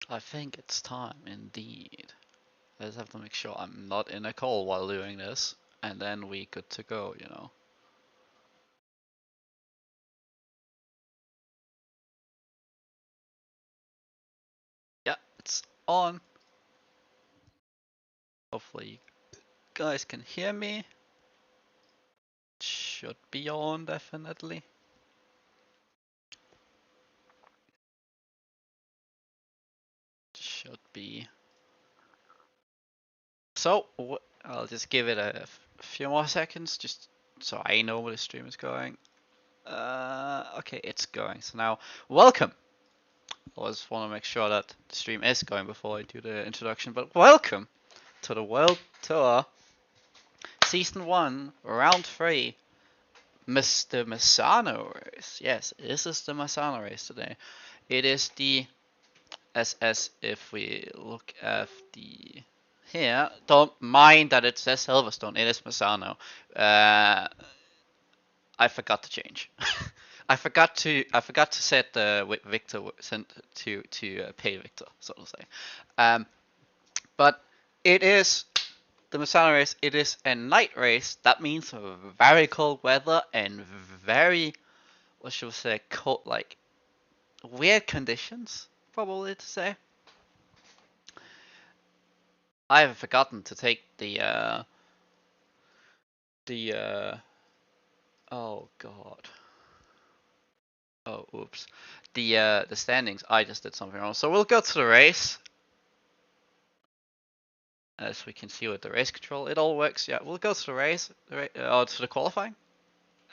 I think it's time indeed. I just have to make sure I'm not in a call while doing this, and then we good to go, you know. Yeah, it's on. Hopefully you guys can hear me. Should be on, definitely. Should be. So, I'll just give it a few more seconds, just so I know where the stream is going. Okay, it's going. So now, welcome. I just want to make sure that the stream is going before I do the introduction, but welcome to the World Tour Season 1, Round 3, Mr. Misano race. Yes, this is the Misano race today. It is the, as if we look at the here, don't mind that it says Silverstone, it is Misano. I forgot to change. I forgot to set the Victor sent to pay Victor, so to say. But it is the Misano race. It is a night race. That means very cold weather and very, what should we say, cold, like weird conditions, probably to say. I have forgotten to take the oh god. Oh, oops. The standings. I just did something wrong. So we'll go to the race. As we can see with the race control, it all works. Yeah, we'll go to the race, to the qualifying,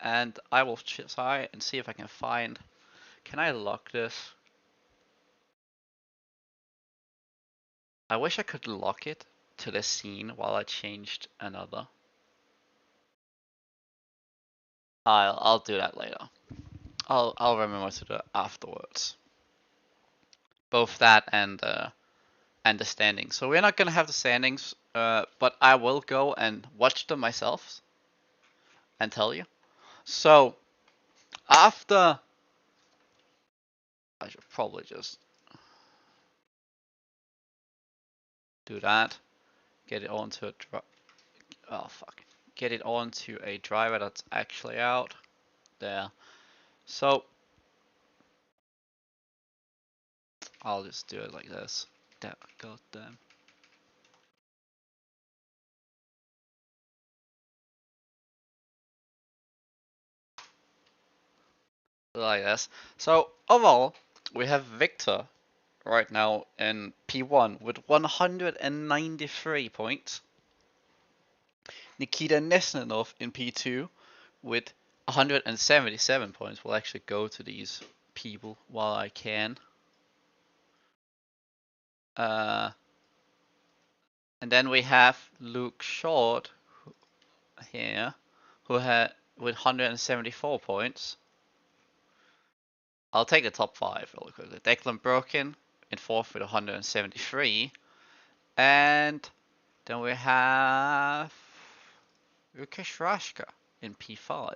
and I will try and see if I can find. Can I lock this? I wish I could lock it to the scene while I changed another. I'll do that later. I'll remember to do it afterwards. Both that and the standings. So we're not gonna have the standings, but I will go and watch them myself and tell you. So after, I should probably just do that. Get it onto a oh fuck. Get it onto a driver that's actually out there. So I'll just do it like this. God damn. Like this. So overall, we have Victor right now in P1 with 193 points. Nikita Nesnanov in P2 with 177 points. We'll actually go to these people while I can. And then we have Luke Short here, who had with 174 points. I'll take the top 5 really quickly. Declan Broken in 4th with 173. And then we have Rukesh Rashka in P5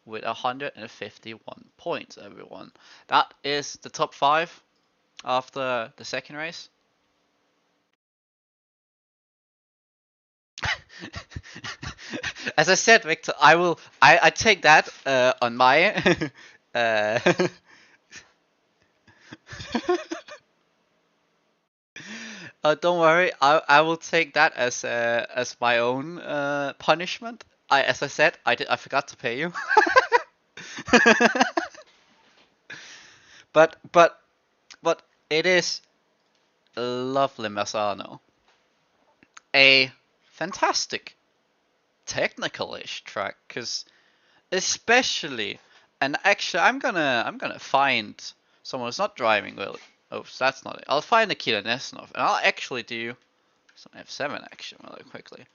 with 151 points, everyone. That is the top 5 after the second race. As I said, Victor, I take that on my don't worry, I will take that as my own punishment. As I said, I forgot to pay you. but it is a lovely Misano. A fantastic technical-ish track, because especially, and actually I'm gonna find someone who's not driving well. Oh, that's not it. I'll find Nikita Nesnov and I'll actually do some F7 action really quickly,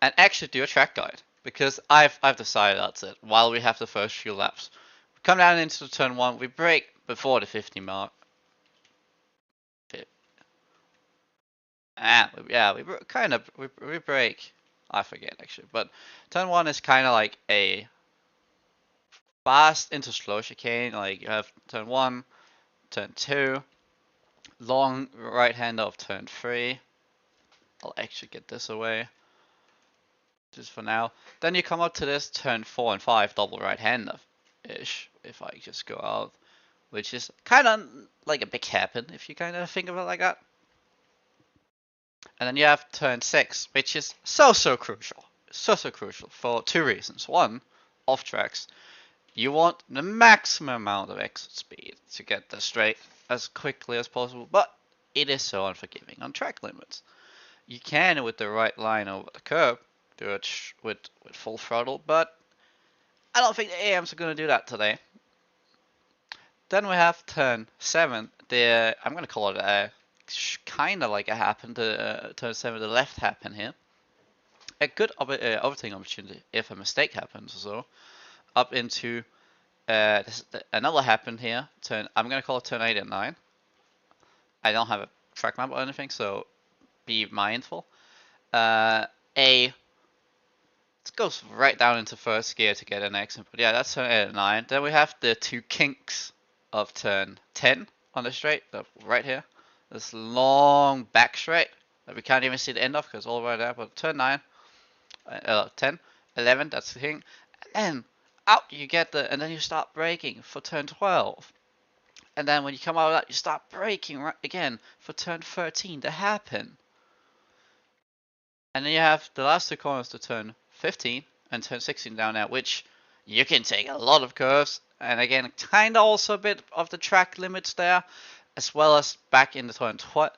and actually do a track guide, because I've decided that's it. While we have the first few laps, we come down into the turn 1, we brake before the 50 mark. Yeah, we brake. I forget actually, but turn 1 is kind of like a fast into slow chicane. Like you have turn 1, turn 2, long right hander of turn 3. I'll actually get this away just for now. Then you come up to this turn 4 and 5 double right hander ish, if I just go out, which is kind of like a big hairpin if you kind of think of it like that. And then you have turn 6, which is so crucial. So crucial for 2 reasons. One, off tracks. You want the maximum amount of exit speed to get the straight as quickly as possible, but it is so unforgiving on track limits. You can, with the right line over the curb, do it with full throttle, but I don't think the AMs are going to do that today. Then we have turn 7. I'm going to call it a kind of like a hairpin, turn 7, the left hairpin here. A good overtaking opportunity if a mistake happens or so. Up into another hairpin here. I'm going to call it turn 8 and 9. I don't have a track map or anything, so be mindful. It goes right down into first gear to get an exit. But yeah, that's turn 8 and 9. Then we have the 2 kinks of turn 10 on the straight, right here. This long back straight that we can't even see the end of because all right there. But turn 9, 10, 11, that's the thing. And then out you get and then you start braking for turn 12. And then when you come out of that, you start braking right again for turn 13, the hairpin. And then you have the last 2 corners to turn 15 and turn 16 down there, which you can take a lot of curves. And again, kind of also a bit of the track limits there, as well as back in the turn 12.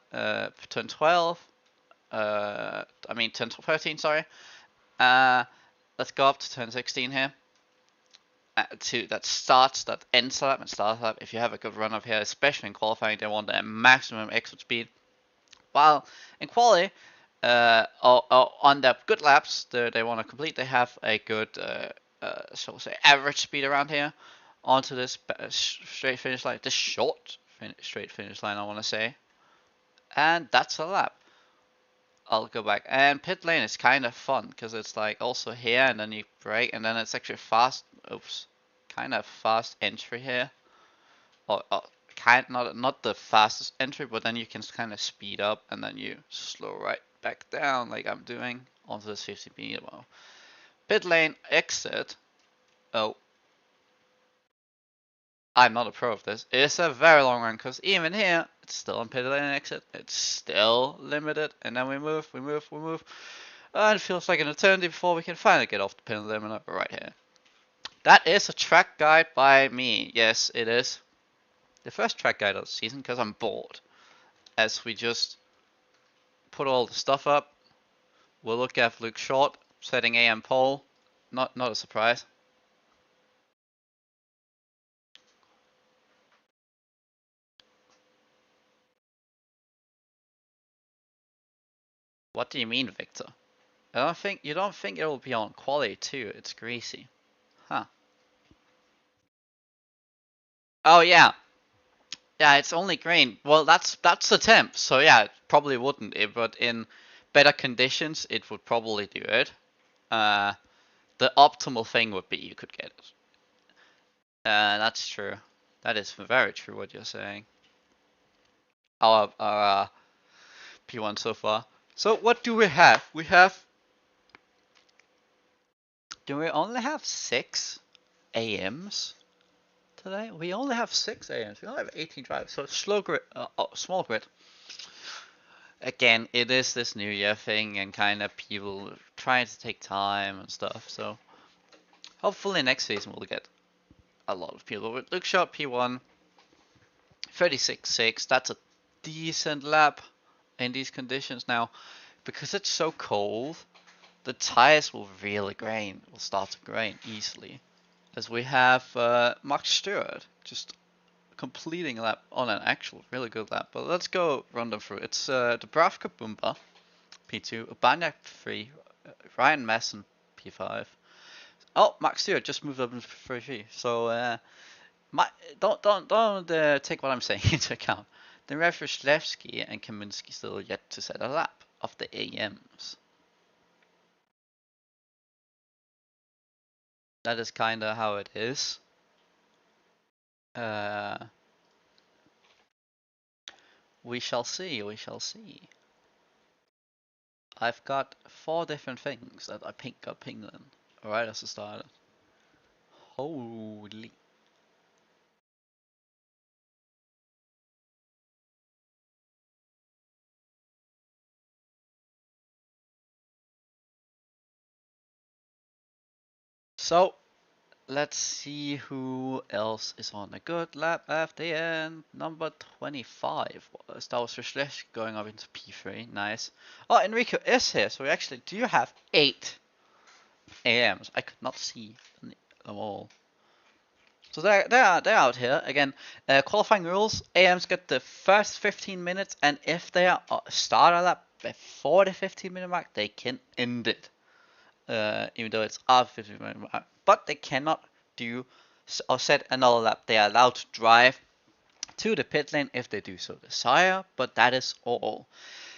Turn 13, sorry. Let's go up to turn 16 here. That ends lap and starts lap. If you have a good run up here, especially in qualifying, they want a maximum exit speed. While in quali, on the good laps they want to complete, they have a good, shall we say, average speed around here onto this straight finish line, this short straight finish line, I want to say, and that's a lap. I'll go back, and pit lane is kind of fun because it's like also here, and then you brake, and then it's actually fast. Oops, kind of fast entry here, or not the fastest entry, but then you can kind of speed up, and then you slow right back down like I'm doing onto this 50 meter mile. Pit lane exit. Oh, I'm not a pro of this. It's a very long run because even here, it's still on pit lane exit. It's still limited, and then we move. And it feels like an eternity before we can finally get off the pin limiter right here. That is a track guide by me. Yes, it is. The first track guide of the season because I'm bored. As we just put all the stuff up, we'll look at Luke Short setting AM pole. Not a surprise. What do you mean, Victor? You don't think it will be on quality too? It's greasy, huh? Oh yeah, it's only green. Well, that's the temp, so yeah, it probably wouldn't. But in better conditions, it would probably do it. The optimal thing would be you could get it. That's true. That is very true what you're saying. Our P1 so far. So what do we have? Do we only have 6 AMs today? We only have 6 AMs. We only have 18 drivers. So slow grid, small grid. Again, it is this New Year thing and kind of people trying to take time and stuff. So hopefully next season we'll get a lot of people. With Luke Short P1, 36.6. That's a decent lap in these conditions. Now, because it's so cold, the tires will start to grain easily. As we have Mark Stewart just completing a lap on an actual really good lap. But let's go run them through. It's Dubravka Bumba, P2, Urbaniak 3, Ryan Masson, P5. Oh, Mark Stewart just moved up into 3. So don't take what I'm saying into account. Then we have Ryslewski and Kaminsky still yet to set a lap of the AMs. That is kind of how it is. We shall see, we shall see. I've got 4 different things that I got pinged in. Alright, as a starter. Holy. So, let's see who else is on a good lap at the end. Number 25. That was Schlecht going up into P3. Nice. Oh, Enrico is here, so we actually do have 8 AMs. I could not see them all. So they're out here again. Qualifying rules: AMs get the first 15 minutes, and if they are start a lap before the 15-minute mark, they can end it. Even though it's after 15-minute mark, but they cannot do or set another lap. They are allowed to drive to the pit lane if they do so desire, but that is all.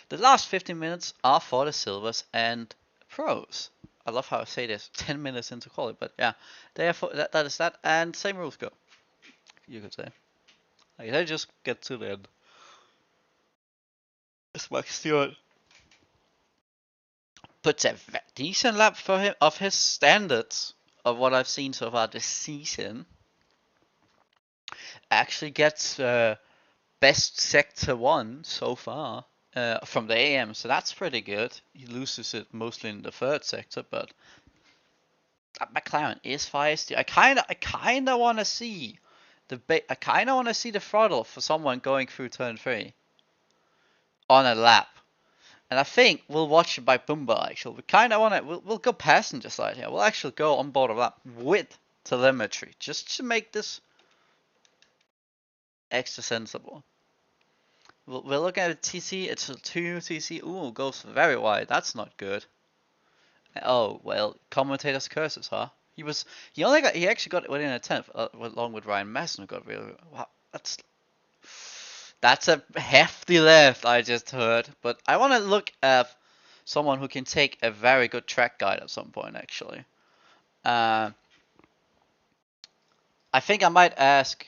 The last 15 minutes are for the silvers and pros. I love how I say this 10 minutes into quality, but yeah, therefore that is that, and same rules go. You could say. Like they just get to the end. It's Max Stewart puts a decent lap for him of his standards of what I've seen so far this season. Actually gets best sector 1 so far from the AM, so that's pretty good. He loses it mostly in the 3rd sector, but that McLaren is feisty. I kinda wanna see the throttle for someone going through turn 3 on a lap. And I think we'll watch it by Bumba actually. We kinda wanna we'll go passenger side here. We'll actually go on board a lap with telemetry just to make this extra sensible. We're looking at a TC, it's a 2 TC. Ooh, goes very wide. That's not good. Oh, well, commentator's curses, huh? He actually got it within a 10th, along with Ryan Masson, who got really, wow, that's a hefty left I just heard. But I want to look at someone who can take a very good track guide at some point, actually. I think I might ask,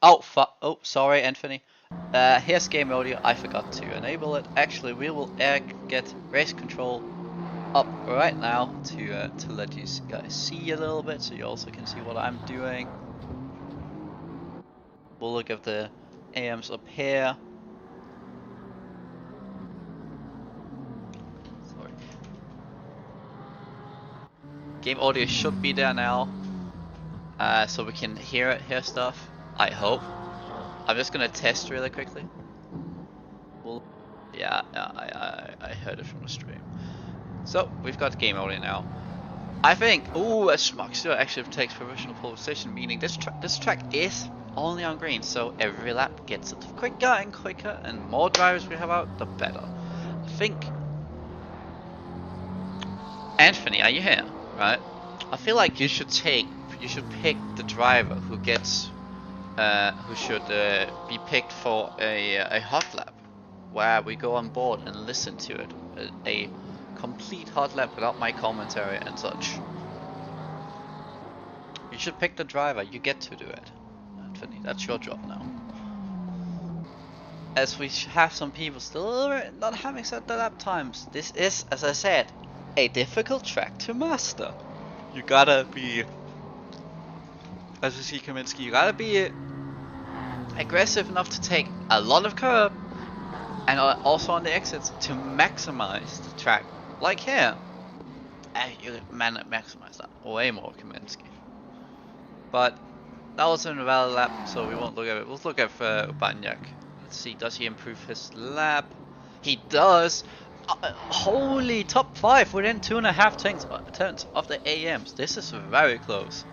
oh, sorry, Anthony. Here's game audio. I forgot to enable it. Actually, we will get race control up right now to let you guys see a little bit, so you also can see what I'm doing. We'll look at the AMs up here. Sorry. Game audio should be there now, so we can hear stuff. I hope. I'm just gonna test really quickly. Yeah, I heard it from the stream. So we've got game audio now. I think, as Max actually takes provisional pole position, meaning this track is only on green, so every lap gets it quicker and quicker, and more drivers we have out, the better. I think, Anthony, are you here? Right? I feel like you should pick the driver who gets, who should be picked for a hot lap, where we go on board and listen to it, a complete hot lap without my commentary and such. You should pick the driver. You get to do it, Anthony. That's your job now. As we have some people still not having set the lap times. This is, as I said, a difficult track to master. You gotta be, as we see Kaminsky, you gotta be aggressive enough to take a lot of curb, and also on the exits to maximize the track. Like here, you maximize that way more, Kaminsky. But that was an invalid lap, so we won't look at it. We'll look at Banyak. Let's see, does he improve his lap? He does. Holy, top 5 within 2.5 turns of the AMs. This is very close.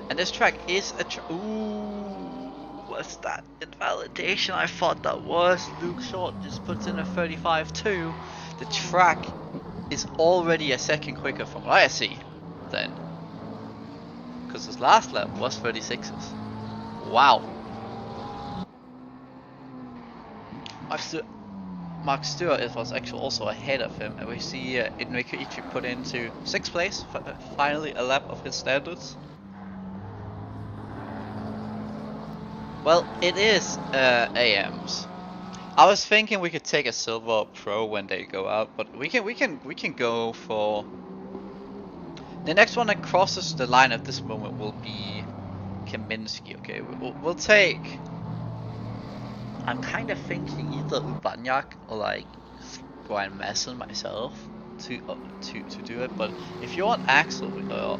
And this track is a ooh, what's that? Invalidation? I thought that was Luke Short just puts in a 35.2. The track is already a second quicker from what I see then. Because his last lap was 36s. Wow. Mark Stewart was actually also ahead of him, and we see Enrico Ichi put into 6th place, finally a lap of his standards. Well, it is AMs, I was thinking we could take a silver pro when they go out, but we can go for the next one that crosses the line at this moment will be Kaminsky. Okay, we'll take. I'm kind of thinking either Ubanyak or like Brian Messon myself to do it. But if you want Axel,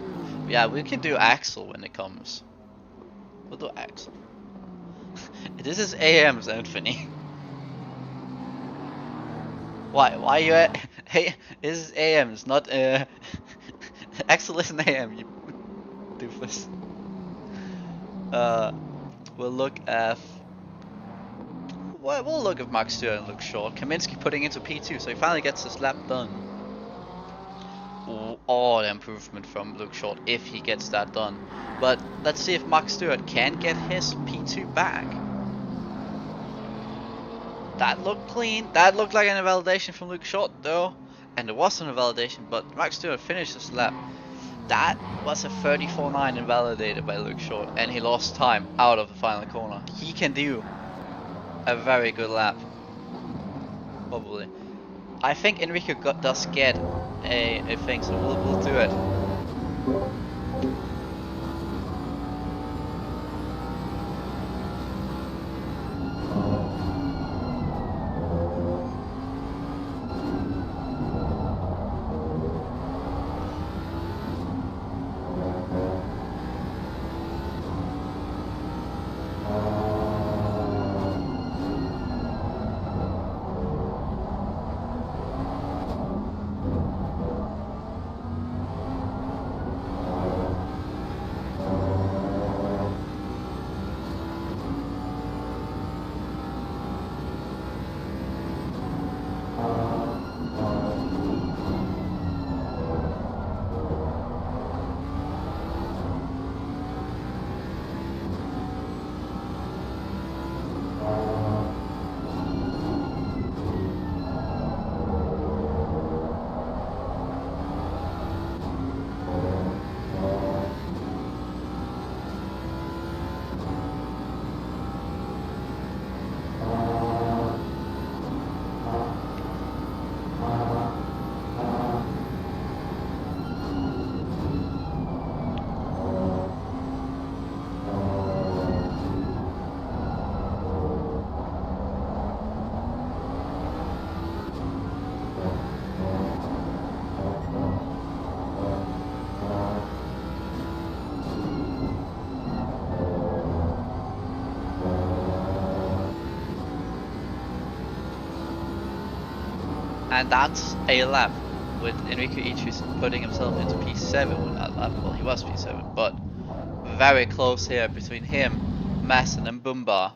yeah, we can do Axel when it comes. We'll do Axel. This is AM's Anthony. Why you at? Hey, this is AM's, not Axel isn't AM. You doofus. We'll look at. Well, we'll look at Max Stewart and look short. Kaminsky putting into P2, so he finally gets his lap done. All improvement from Luke Short if he gets that done. But let's see if Max Stewart can get his P2 back. That looked clean. That looked like an invalidation from Luke Short though. And it wasn't a validation, but Max Stewart finished his lap. That was a 34.9 invalidated by Luke Short, and he lost time out of the final corner. He can do a very good lap. Probably. I think Enrico does get a thing, so we'll do it. And that's a lap with Enrico Itri's putting himself into P7 with that lap. Well, he was P7, but very close here between him, Masson and Bumba.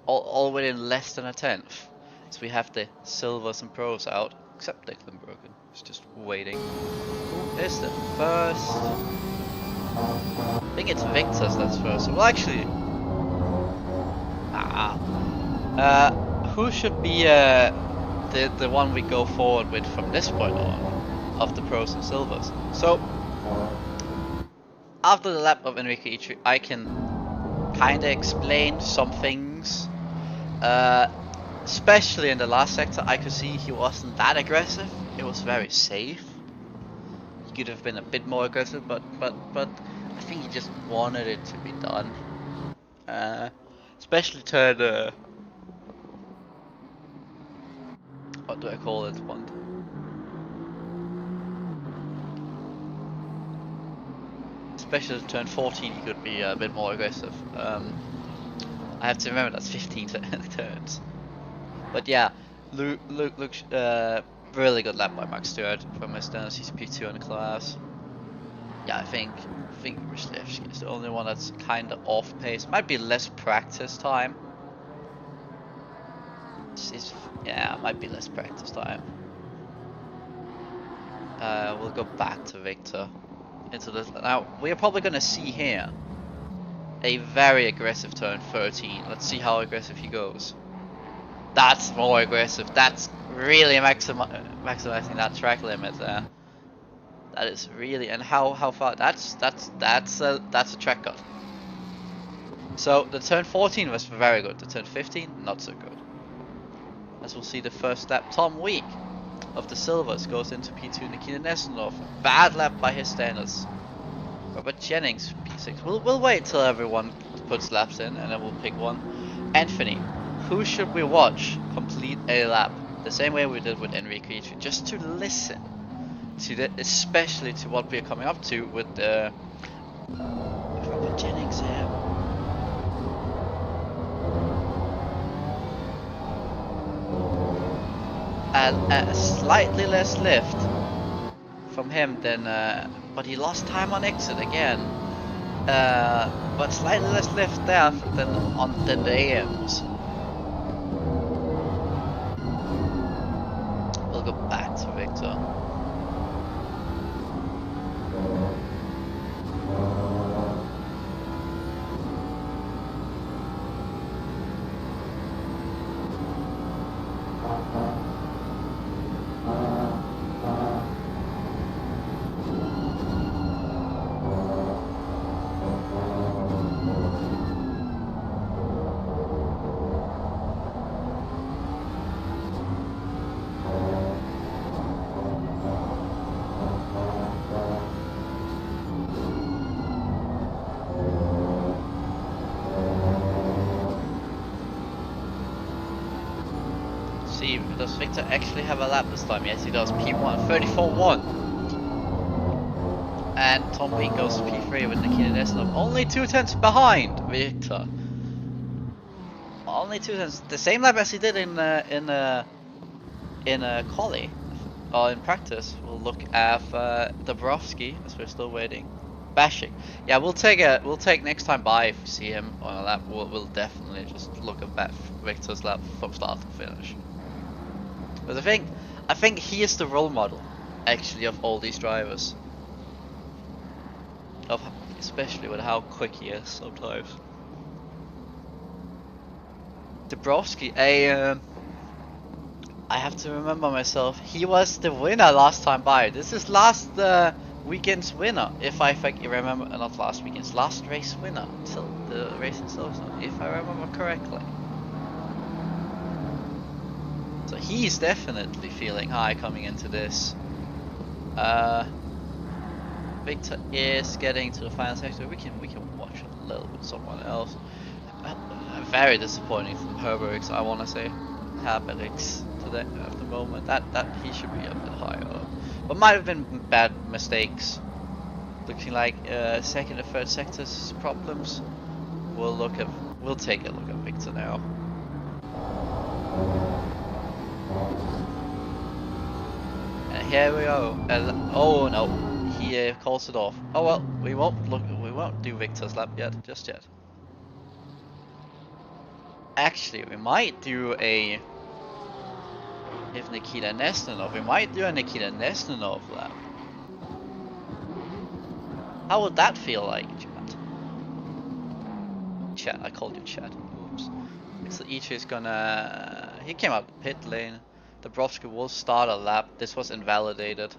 All within less than a tenth. So we have the silvers and pros out, except Declan Broken, who's just waiting. Who is the first? I think it's Victor's that's first. Well, actually, who should be the one we go forward with from this point on of the pros and silvers? So after the lap of Enrico Itri, I can kind of explain some things. Especially in the last sector, I could see he wasn't that aggressive. It was very safe. He could have been a bit more aggressive, but I think he just wanted it to be done. Especially turn what do I call it? Especially turn 14, he could be a bit more aggressive. I have to remember that's 15 turns. But yeah, Luke really good lap by Max Stewart from his CCP2 in the class. Yeah, I think Ryslevsky is the only one that's kind of off pace. Might be less practice time. Yeah, might be less practice time. We'll go back to Victor. Into this. Now, we're probably going to see here a very aggressive turn 13. Let's see how aggressive he goes. That's more aggressive. That's really maximizing that track limit there. That is really, and how far? That's a track cut. So the turn 14 was very good. The turn 15 not so good. as we'll see the first lap. Tom Week of the Silvers goes into P2. Nikita Nestanov, bad lap by his standards. Robert Jennings, P6. We'll wait till everyone puts laps in, and then we'll pick one. Anthony, who should we watch complete a lap? The same way we did with Enrique, just to listen to the, especially to what we're coming up to with the Robert Jennings here. And a slightly less lift from him than, but he lost time on exit again. But slightly less lift there than the AMs. We'll go back to Victor. See, does Victor actually have a lap this time? Yes, he does. P1, 34.1. And Tom Week goes to P3 with Nikita Nestanov. Only 2/10 behind Victor. Only 2/10. The same lap as he did in quali or in practice. We'll look at Dabrowski as we're still waiting. Bashik. Yeah, we'll take next time by if we see him on a lap. We'll definitely just look at Victor's lap from start to finish. But I think he is the role model, actually, of all these drivers. Especially with how quick he is sometimes. Dabrowski, I have to remember myself. He was the winner last time by. This is last weekend's winner, if I remember. Not last weekend's, last race winner until the race in Silverstone, if I remember correctly. So he's definitely feeling high coming into this. Victor is getting to the final sector. We can watch a little bit someone else. Very disappointing from Herbergs, I want to say. Herbergs today at the moment. That he should be a bit higher. But might have been bad mistakes. Looking like second and third sectors problems. We'll take a look at Victor now. And here we go. Oh no, he calls it off. Oh well, we won't do Victor's lap just yet. Actually, we might do a Nikita Nestanov. We might do a Nikita Nestanov lap. How would that feel like, chat? Chat, I called you chat. Oops. So each is gonna. He came out the pit lane. Dabrowski will start a lap. This was invalidated.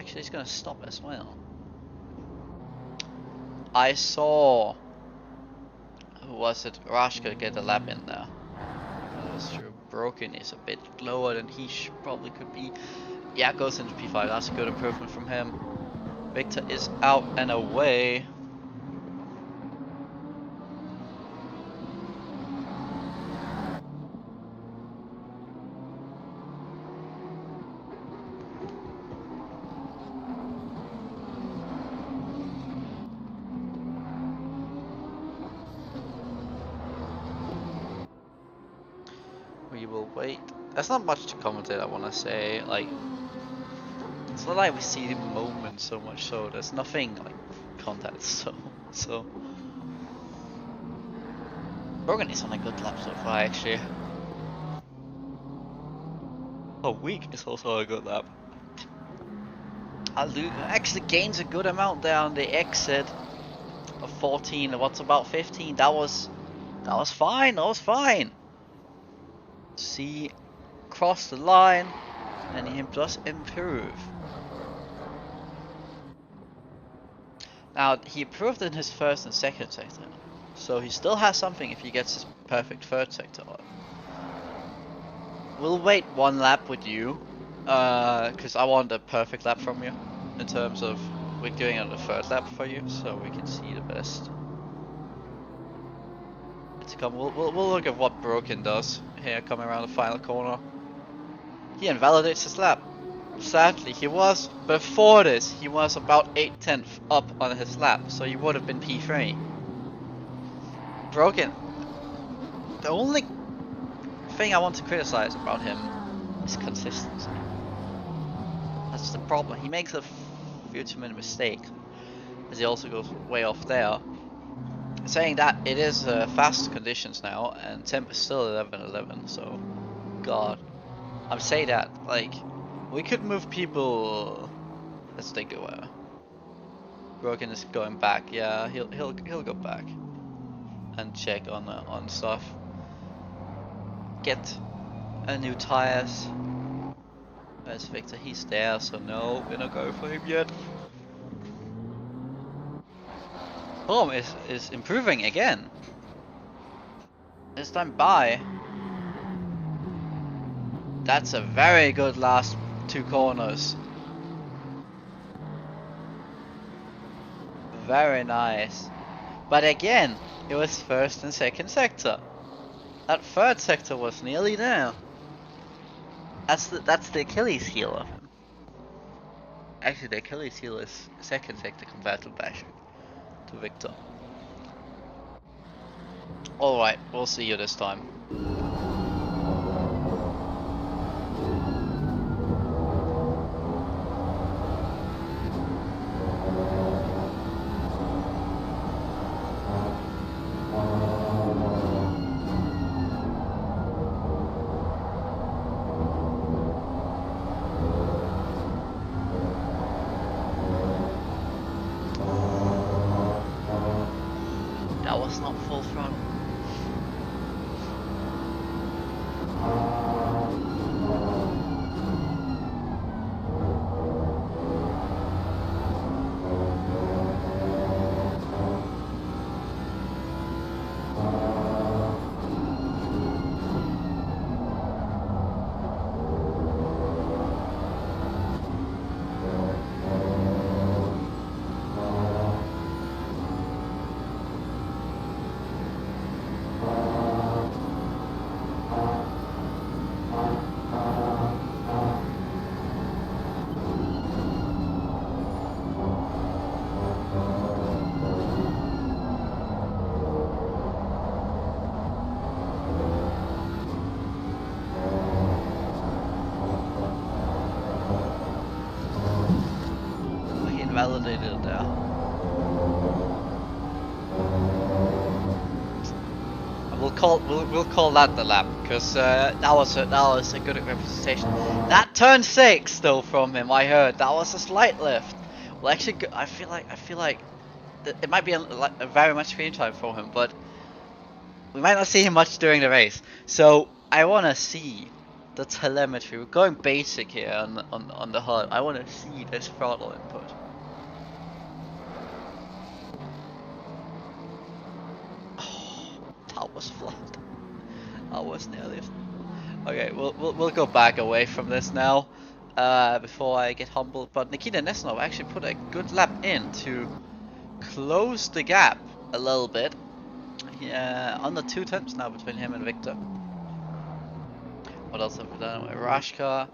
Actually, he's gonna stop as well. I saw. Who was it? Rashka get a lap in there. That's true. Broken is a bit lower than he probably could be. Yeah, goes into P5. That's a good improvement from him. Victor is out and away. We will wait. There's not much to commentate, I want to say. Like, it's not like we see the moment so much, so there's nothing like contact. So Brogan is on a good lap so far, actually. Oh, Week is also a good lap. Actually gains a good amount there on the exit of 14. What's about 15? That was fine. That was fine. See, cross the line, and he does improve. Now he improved in his first and second sector, so he still has something if he gets his perfect third sector on. we'll wait one lap with you, because I want a perfect lap from you, in terms of we're doing it on the third lap for you, so we can see the best. Let's come. We'll look at what Broken does here, coming around the final corner. He invalidates his lap. Sadly, he was before this. He was about 8/10 up on his lap, so he would have been P3. Broken. The only thing I want to criticize about him is consistency. That's the problem. He makes a few too many mistakes, as he also goes way off there. Saying that, it is fast conditions now, and temp is still 11:11. So, God, I'm saying that like we could move people. Let's think away. Broken is going back. Yeah, he'll go back and check on stuff. Get a new tires. Where's Victor? He's there, so no, we're not going for him yet. Boom is improving again. This time by. That's a very good last two corners. Very nice. But again, it was first and second sector. That third sector was nearly there. That's the Achilles heel of him. Actually, the Achilles heel is second sector compared to bashing to Victor. Alright, we'll see you this time. That was not full front. Validated there. We'll call that the lap, because that was a good representation. That turn 6 though from him, I heard that was a slight lift. Well, actually, I feel like it might be a very much screen time for him, but we might not see him much during the race. So I want to see the telemetry. We're going basic here on the HUD. I want to see this throttle input. That was flat. That was nearly. Okay, we'll go back away from this now, before I get humbled. But Nikita Nesnov actually put a good lap in to close the gap a little bit. Yeah, under 2 tenths now between him and Victor. What else have we done? Rashka.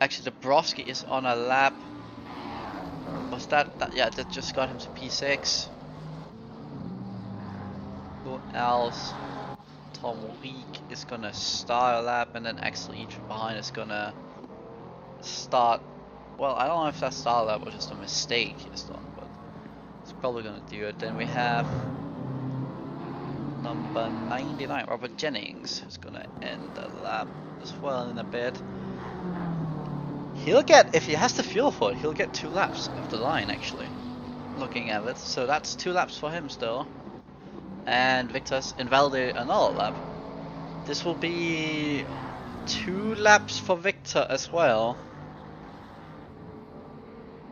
Actually, Dabrowski is on a lap. Was that? Yeah, that just got him to P6. Who else? Tom Week is gonna start a lap, and then Axel Each from behind is gonna start. Well, I don't know if that start lap was just a mistake he's done, but he's probably gonna do it. Then we have number 99, Robert Jennings, who's gonna end the lap as well in a bit. He'll get, if he has the fuel for it, he'll get 2 laps of the line actually. Looking at it, so that's 2 laps for him still. And Victor's invalidated another lap. This will be 2 laps for Victor as well.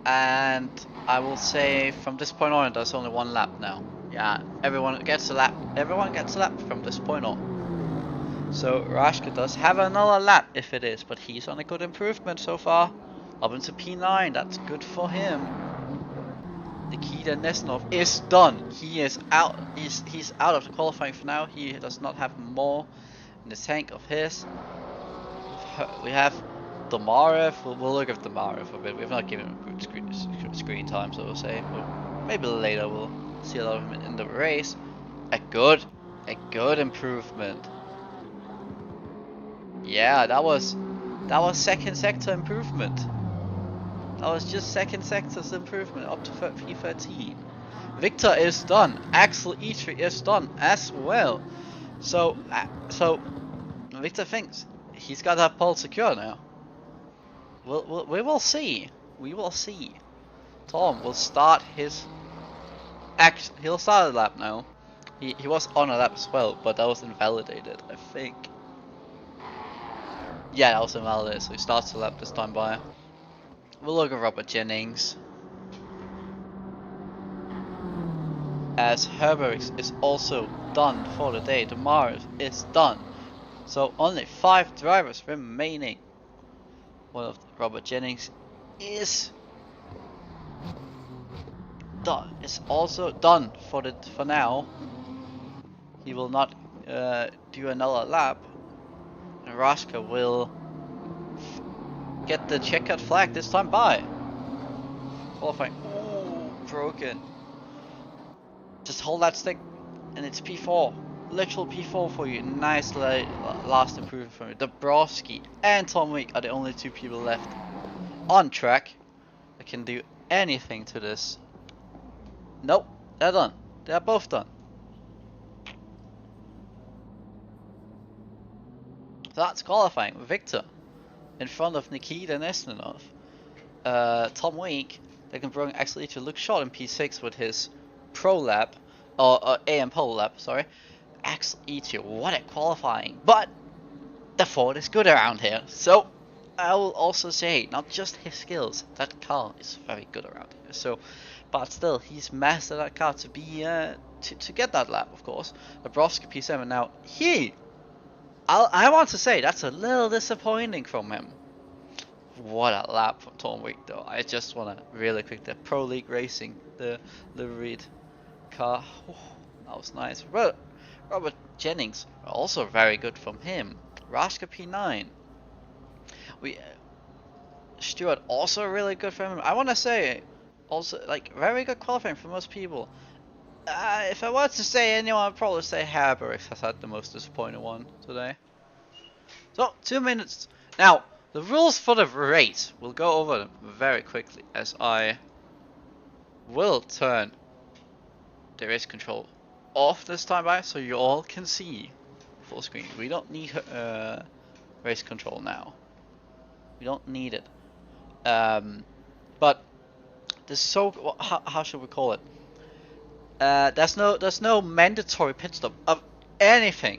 And I will say from this point on there's only 1 lap now. Yeah, everyone gets a lap. Everyone gets a lap from this point on. So Rashka does have another lap if it is, but he's on a good improvement so far. Up into P9, that's good for him. Nikita Nesnov is done. He is out. He's out of the qualifying for now. He does not have more in the tank of his. We have Domarev. We'll look at Domarev a bit. We've not given him good screen time, so we'll say. But maybe later we'll see a lot of him in the race. A good improvement. Yeah, that was second sector improvement. That was just second sector's improvement up to P13. Victor is done. Axel E3 is done as well. So Victor thinks he's got that pole secure now. We will see. We will see. Tom will start his he'll start a lap now. He was on a lap as well, but that was invalidated, I think. Yeah, that was invalidated, so he starts the lap this time by. We'll look at Robert Jennings. As Herberix is also done for the day. Damaris is done. So only 5 drivers remaining. One of Robert Jennings is done. Is also done for now. He will not do another lap. And Rashka will get the checkered flag this time by. Qualifying. Ooh, broken. Just hold that stick, and it's P4. Literal P4 for you. Nice last improvement from you. Dabrowski and Tom Week are the only 2 people left on track that can do anything to this. Nope, they're done. They're both done. So that's qualifying. Victor in front of Nikita Nesnanov. Tom Week, they can bring actually to look short in P6 with his pro lap, or AM pole lap, sorry. Axel E2, what a qualifying, but the Ford is good around here, so I will also say, not just his skills, that car is very good around here, so, but still, he's mastered that car to be, to get that lap, of course. Dabrowski P7, now, I want to say, that's a little disappointing from him. What a lap from Tom Week though. I just want to really quick, the Pro League Racing, the Reed car, that was nice. Robert Jennings, also very good from him. Rashka P9. Stewart, also really good from him. I want to say, also, like, very good qualifying for most people. If I were to say anyone, I'd probably say Herberix has had the most disappointing one today. So, 2 minutes. Now, the rules for the race, we'll go over them very quickly as I will turn the race control off this time by so you all can see full screen. We don't need race control now. We don't need it. But this how should we call it? There's no mandatory pit stop of anything.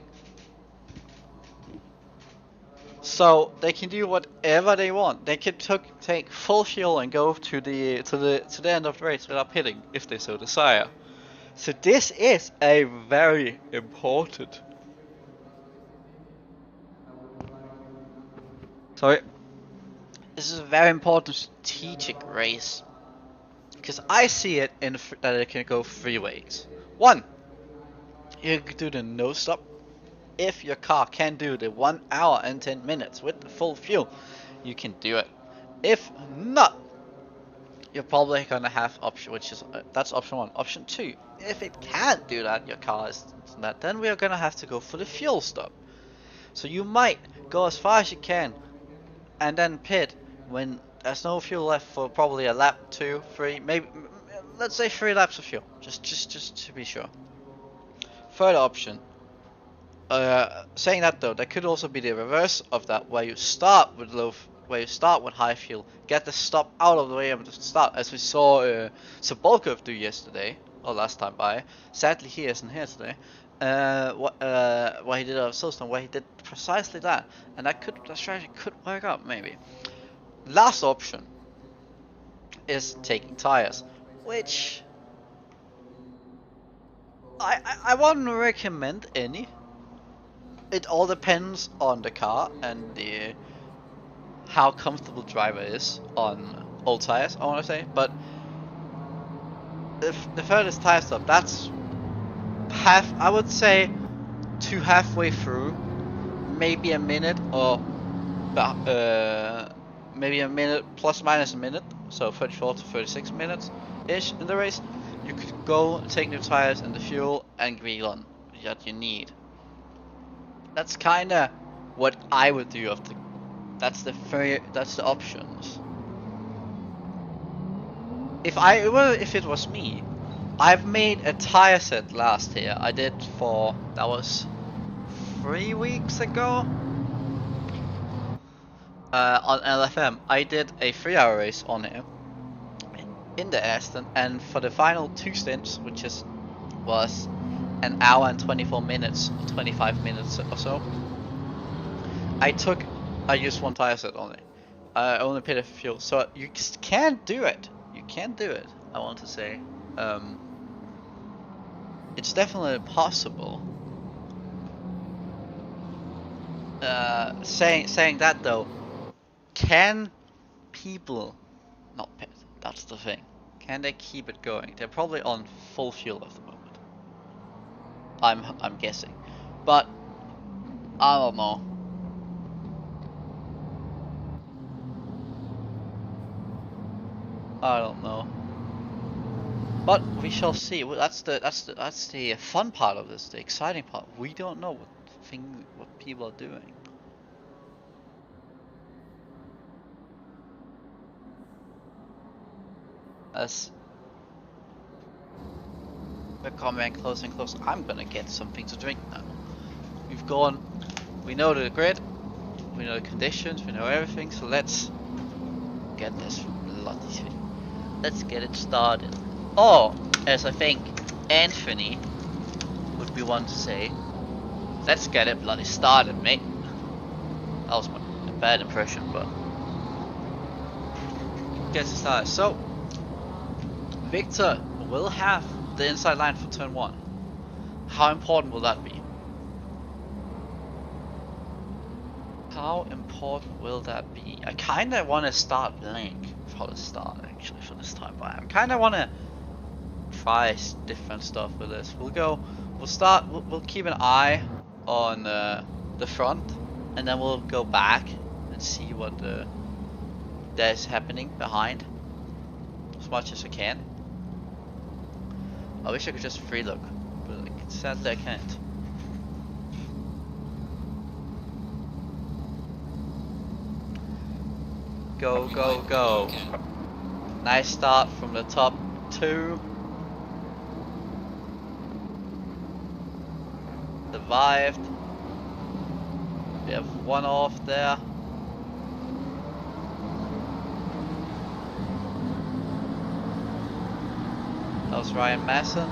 So they can do whatever they want. They can take full fuel and go to the end of the race without pitting if they so desire. So this is a very important. This is a very important strategic race because I see it in that it can go 3 ways. 1, you can do the no stop. If your car can do the 1 hour and 10 minutes with the full fuel, you can do it. If not, you're probably gonna have option, which is that's option 1. Option 2, if it can't do that, your car is that, then we are gonna have to go for the fuel stop. So you might go as far as you can, and then pit when there's no fuel left for probably a lap, 2, 3, maybe let's say 3 laps of fuel, just to be sure. Third option. Saying that though, there could also be the reverse of that, where you start with high fuel, get the stop out of the way of the start, as we saw Sobolkov do yesterday or last time by. Sadly, he isn't here today. What he did at Silverstone, where he did precisely that, and that strategy could work out maybe. Last option is taking tires, which I wouldn't recommend any. it all depends on the car and how comfortable driver is on old tires, I want to say. But the furthest tire stop, that's I would say to halfway through, maybe a minute, or maybe a minute plus minus a minute, so 34 to 36 minutes ish in the race. You could go take new tires and the fuel and green that you need. That's kinda what I would do of the. That's the options. If it was me, I've made a tire set last year. I did that was 3 weeks ago. On LFM, I did a 3-hour race on it in the Aston, and for the final 2 stints, which was an hour and 24 minutes, 25 minutes or so, I used 1 tire set only. I only paid for fuel, so you can do it. You can do it. I want to say, it's definitely possible. Saying that though, can people not pit? That's the thing. Can they keep it going? They're probably on full fuel at the moment. I'm guessing, but I don't know. I don't know. But we shall see. That's the fun part of this, the exciting part. We don't know what people are doing. As we're coming closer and closer, I'm gonna get something to drink now. We know the grid, we know the conditions, we know everything, so let's get this bloody thing. Let's get it started. Or, as I think Anthony would be one to say, let's get it bloody started, mate. That was a bad impression, but get it started. So, Victor will have the inside line for turn 1. How important will that be? How important will that be? I kinda wanna start blank for the start, actually, for this time, but I kinda wanna try different stuff with this. We'll keep an eye on the front, and then we'll go back and see what there's happening behind as much as I can. I wish I could just free look, but sadly I can't. Go, go, go. Nice start from the top 2. Survived. We have 1 off there. That was Ryan Masson.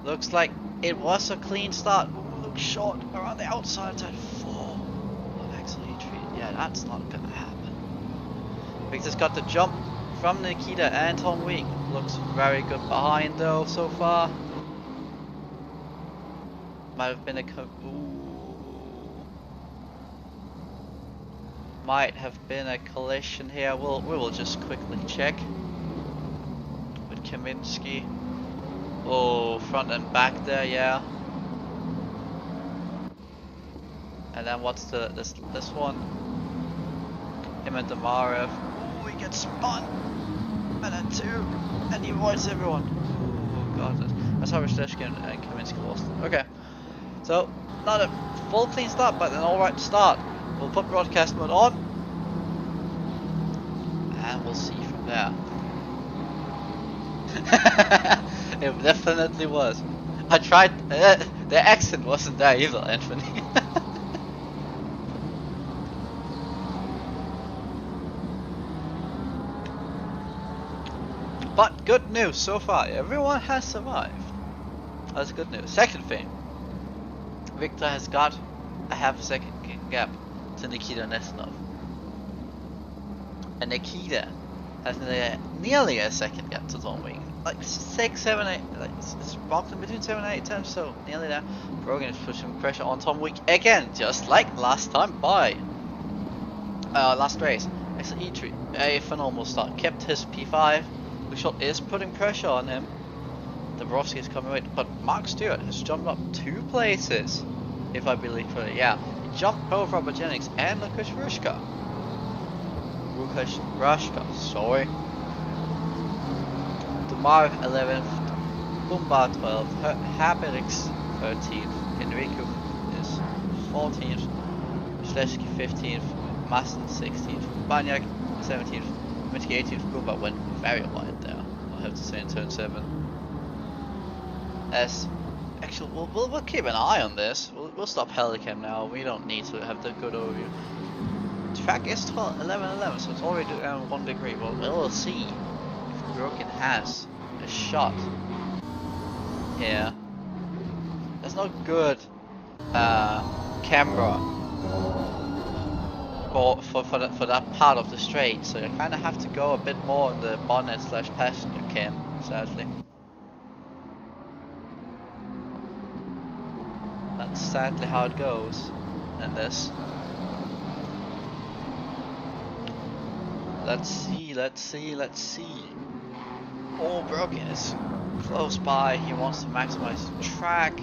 Looks like it was a clean start. Ooh, looks short around the outside. Turn 4. Actually, yeah, that's not gonna happen. Victor's got the jump from Nikita and Tom Week. Looks very good behind though so far. Might have been might have been a collision here. We will just quickly check with Kaminsky. Oh, front and back there, yeah. And then what's this one? Him and Damarev. Oh, he gets spun. And then 2, and he avoids everyone. Oh god, that's how Rosteshkin and Kaminsky lost. Okay. So, not a full clean start, but an alright start. We'll put broadcast mode on, and we'll see from there. It definitely was. I tried, the accent wasn't there either, Anthony. But good news so far, everyone has survived. That's good news. Second thing, Victor has got a half a second gap to Nikita Nesnov. And Nikita has nearly a second gap to Tom Wing. like 6, 7, 8, like it's boxing between 7 and 8 times, so nearly there. Brogan is pushing pressure on Tom Week again, just like last time by last race. Excellent E3, a phenomenal start, kept his P5. Luke is putting pressure on him. Dabrowski is coming with, but Mark Stewart has jumped up 2 places, if I believe correctly. Yeah, he jumped both Robert Jennings and Lukasz Rushka. Sorry. Dumar 11th, Bumba 12th, Habelix 13th, Enrico is 14th, Schleski 15th, Masson 16th, Banyak 17th, Mitski 18th. Bumba went very wide there, I have to say, in turn 7. As actually, we'll keep an eye on this. We'll stop Helicam now. We don't need to have the good overview. Track is 11, so it's already down 1 degree. Well, we'll see if Broken has a shot here. There's no good camera for that part of the straight, so you kind of have to go a bit more on the bonnet / passenger cam, sadly. That's sadly how it goes in this. Let's see. Oh, Broken is close by. He wants to maximize the track.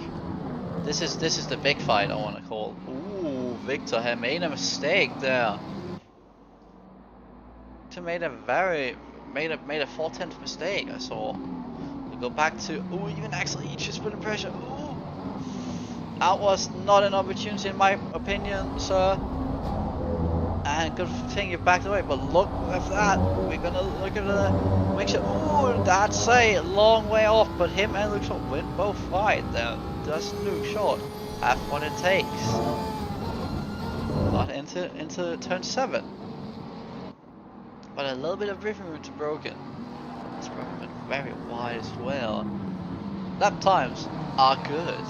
This is the big fight I want to call. Ooh, Victor had made a mistake there. Victor made a 4/10 mistake. I saw. We go back to even Axel Each is putting pressure. Ooh, that was not an opportunity in my opinion, sir. And good thing you backed away, but look at that. We're gonna look at the make sure. Ooh, that's a long way off, but him and Luke Short went both wide there. Does Luke Short have what it takes? Not into turn 7. But a little bit of breathing room to Broken. This Broken went very wide as well. Lap times are good.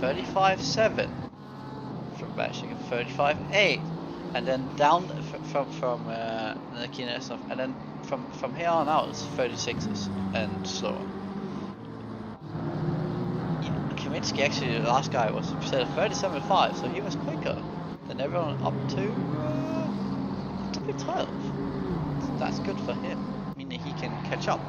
35.7 from bashing, 35.8. And then down from the key stuff, and then from here on out it's 36s and slower. Yeah, Kaminsky actually, the last guy was set at 37.5, so he was quicker than everyone up to 12. So that's good for him, meaning he can catch up.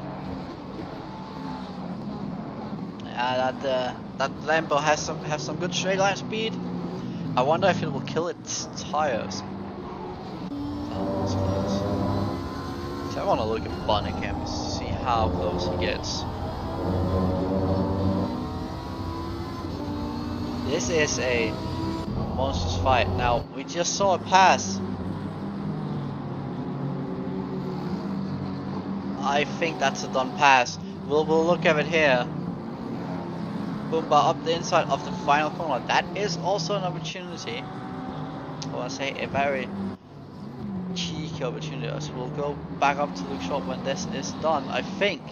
That Lambo has some good straight line speed. I wonder if it will kill its tires. So I want to look at Bunningham to see how close he gets. This is a monstrous fight. Now, we just saw a pass. I think that's a done pass. We'll look at it here. Bumba up the inside of the final corner. That is also an opportunity. I want to say a very cheeky opportunity. So we'll go back up to Luke Short when this is done. I think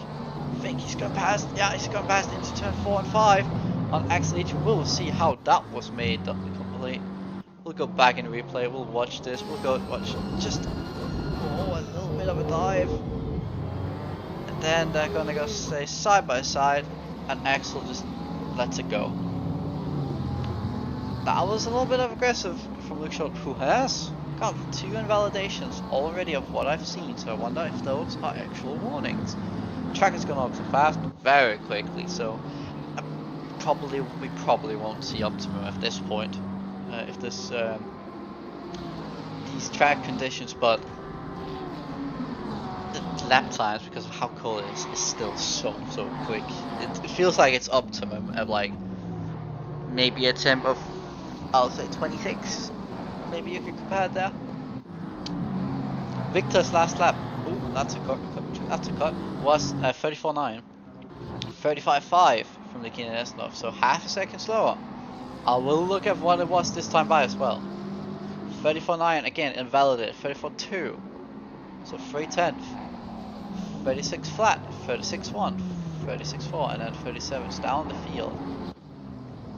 he's going past. Yeah, he's going past into turn 4 and 5 on Axel Each. We'll see how that was made complete. We'll go back and replay. We'll watch this. We'll go watch just a little bit of a dive, and then they're gonna go stay side by side, and Axel just lets it go. That was a little bit of aggressive from Luke Short, who has got 2 invalidations already of what I've seen, so I wonder if those are actual warnings. Track is going up so fast, very quickly, so we probably won't see Optimum at this point, if this these track conditions, but the lap times, because of how cold it is still so quick. It feels like it's Optimum at like maybe a temp of, I'll say 26. Maybe you could compare it there. Victor's last lap, ooh, that's a cut, was 34.9. 35.5 from the Keenan Esnov, so half a second slower. I will look at what it was this time by as well. 34.9 again, invalidated. 34.2, so 3/10. 36 flat, 36.1, 36.4, and then 37's down the field.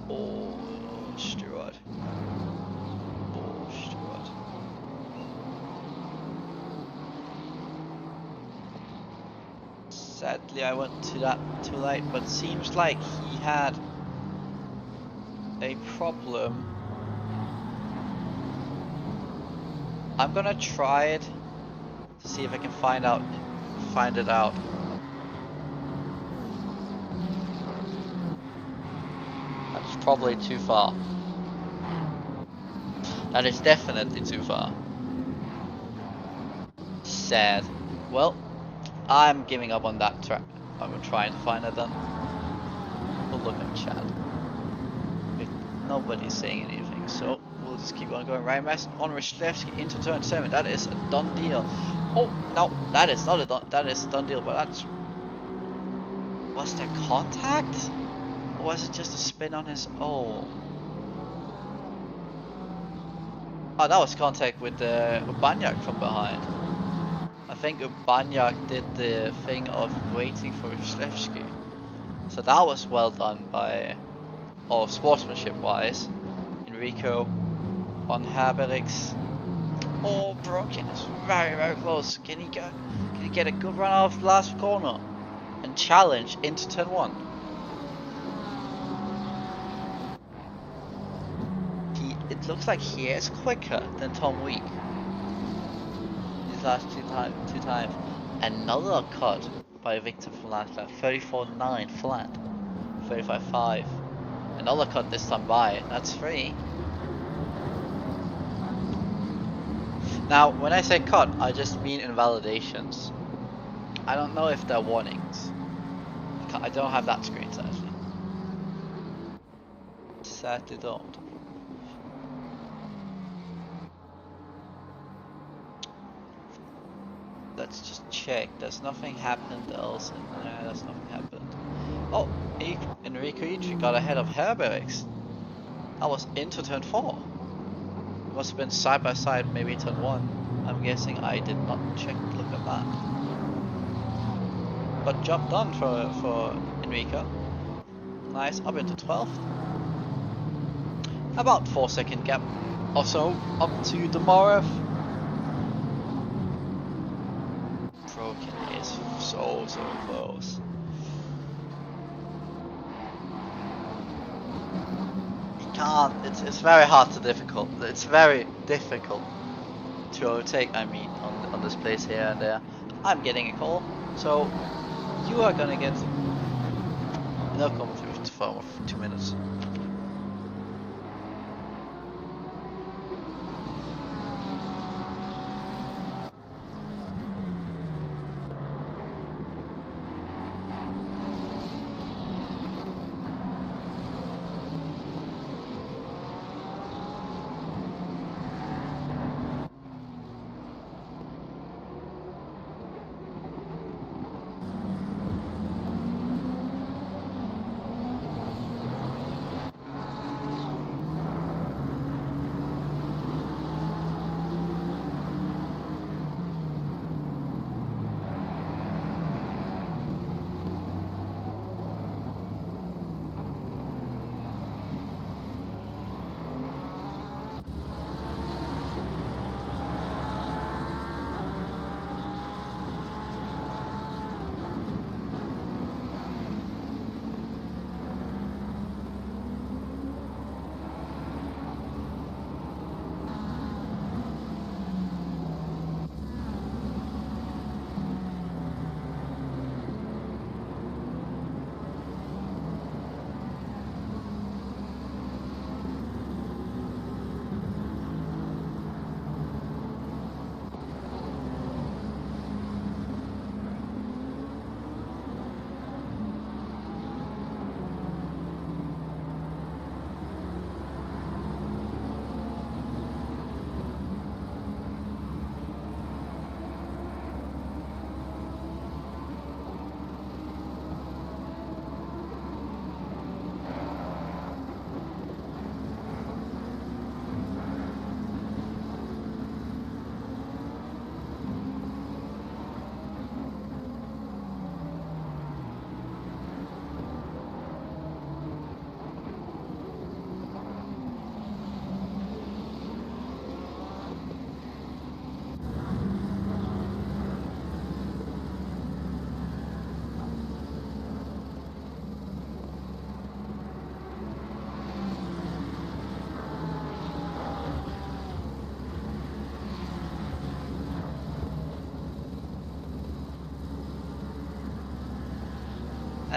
Oh, Stewart. Maybe I went to that too late, but it seems like he had a problem. I'm gonna try it to see if I can find it out. That's probably too far. That is definitely too far. Sad. Well, I'm giving up on that track. I'm trying to find it then. We'll look at chat. Nobody's saying anything, so we'll just keep on going. Ryan West on Ryszlewski into turn 7. That is a done deal. Oh no, that is not a done. That is a done deal. But that's, was there contact, or was it just a spin on his own? Oh, that was contact with Urbaniak from behind. I think Urbaniak did the thing of waiting for Ryszlewski. So that was well done by, or sportsmanship wise. Enrico on Herberix. Oh, Broken is very, very close. Can he get a good run out of the last corner and challenge into turn 1? It looks like he is quicker than Tom Week these last two times. Another cut by Victor from last lap. 34.9 flat. 35.5. Another cut this time by. That's 3. Now, when I say cut, I just mean invalidations. I don't know if they're warnings. I don't have that screen, sadly. Sadly don't. Let's just check. There's nothing happened else in there. There's nothing happened. Oh, Enrico Idri got ahead of Herberix. That was into turn 4. It must have been side by side, maybe turn 1. I'm guessing. I did not look at that. But job done for Enrico. Nice, up into 12th. About 4-second gap or so up to Damarev. Broken is so close. He can't. It's very hard to difficult. It's very difficult to overtake. I mean, on this place here and there. I'm getting a call, so you are gonna get no commentary for 2 minutes.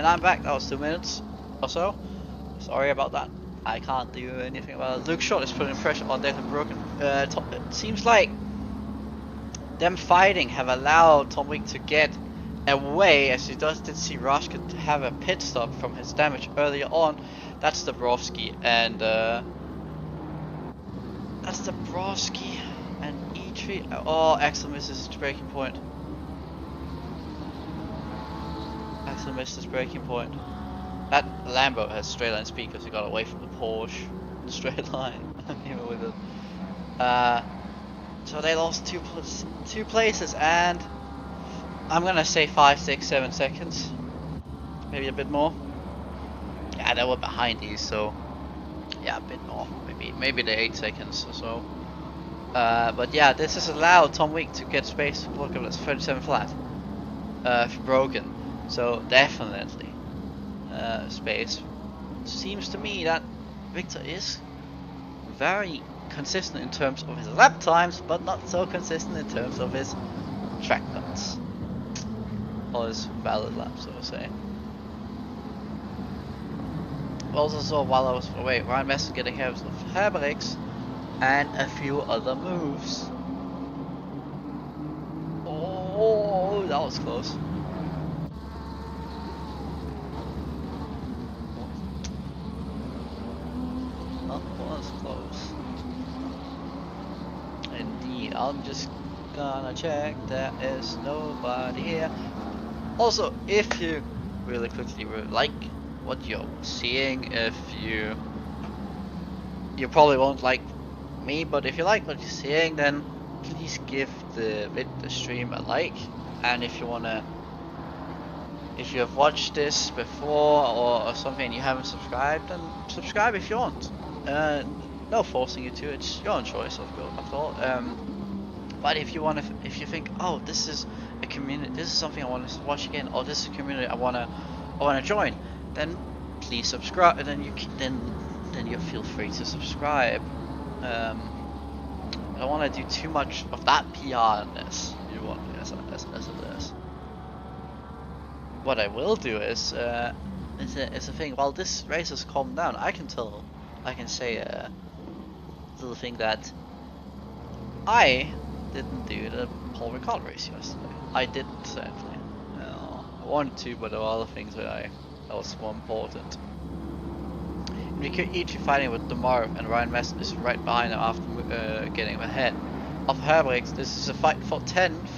And I'm back. That was 2 minutes or so. Sorry about that. I can't do anything about it. Luke Short is putting pressure on Declan Broken. It seems like them fighting have allowed Tom Wick to get away, as he did see Roshka to have a pit stop from his damage earlier on. That's Dabrowski and E3. Oh, Axel misses his braking point. Axel missed his braking point. That Lambo has straight line speed because he got away from the Porsche straight line, even with it. So they lost two places, and I'm gonna say 5, 6, 7 seconds, maybe a bit more. Yeah, they were behind these, so yeah, a bit more, maybe the 8 seconds or so. But yeah, this has allowed Tom Wick to get space. Look at this, 37 flat for Broken. So definitely space. Seems to me that Victor is very consistent in terms of his lap times, but not so consistent in terms of his track cuts. Or his valid laps, so to say. Also saw while I was away, Ryan Messner getting ahead of Herberix and a few other moves. Oh, that was close. That was close. Indeed, I'm just gonna check. There is nobody here. Also, if you really quickly like what you're seeing, if you probably won't like me, but if you like what you're seeing, then please give the stream a like. And if you have watched this before or something and you haven't subscribed, then subscribe if you want. No forcing you to, it's your own choice, after all. But if you think, oh, this is a community, this is something I want to watch again, or this is a community I wanna join, then please subscribe. And then you feel free to subscribe. I don't want to do too much of that PR in this. You want as it is. What I will do is a thing. While this race has calmed down, I can say a little thing that I didn't do the Paul Ricard race yesterday. I didn't, sadly. No, I wanted to, but there were other things that was more important. Enrico Ichi fighting with Demarv, and Ryan Messner is right behind him after getting ahead of Herbrigts. This is a fight for 10th.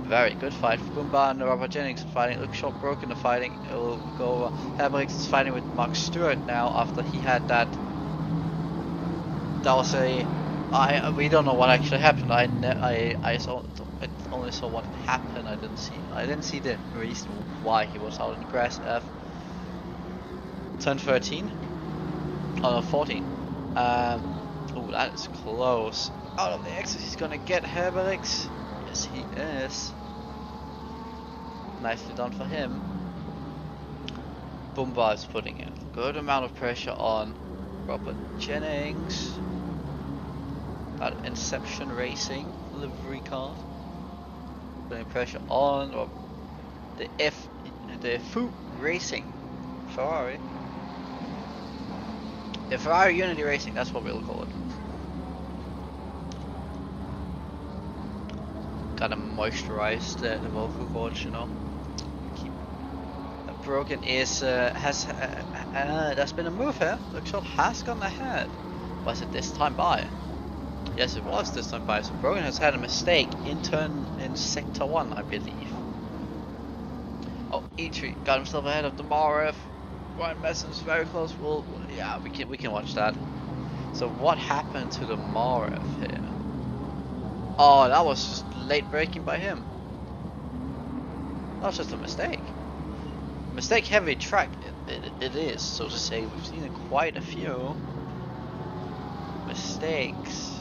Very good fight for Goomba and Robert Jennings fighting. Look Short Broken the fighting. It will go over. Herbrigts is fighting with Mark Stewart now after he had that. That was we don't know what actually happened. I only saw what happened. I didn't see the reason why he was out in the grass. Turn 13. Oh no, 14. Oh, that is close. Out of the exit, he's gonna get Herberix. Yes, he is. Nicely done for him. Bumba is putting a good amount of pressure on Robert Jennings. That Inception Racing livery card. Putting pressure on the FU Racing Ferrari. The Ferrari Unity Racing, that's what we'll call it. Gotta moisturize the vocal cords, you know. Broken is there's been a move here. Looks like has gone ahead. Was it this time by? Yes, it was this time by. So Broken has had a mistake in sector 1, I believe. Oh, E3 got himself ahead of the Marev. Ryan Messner's very close. Well, yeah, we can watch that. So what happened to the Marev here? Oh, that was just late braking by him. That was just a mistake. Mistake heavy track it is, so to say. We've seen quite a few mistakes.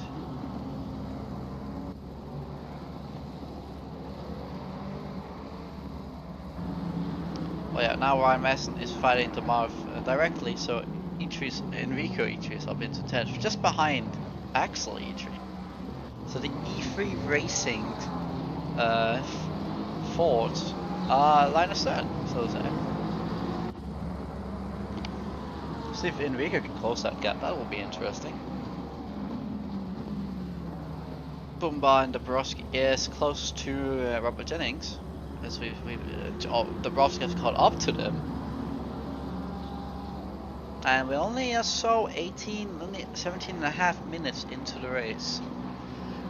Well, yeah, now Ryan Messner is fighting the Marv directly, so Enrico E3 is up into 10th, just behind Axel E3. So the E3 Racing Ford are line astern, so to say. See if Enrico can close that gap. That will be interesting. Bumba and Dabrowski is close to Robert Jennings, as Dabrowski has caught up to them, and we only saw 17 and a half minutes into the race,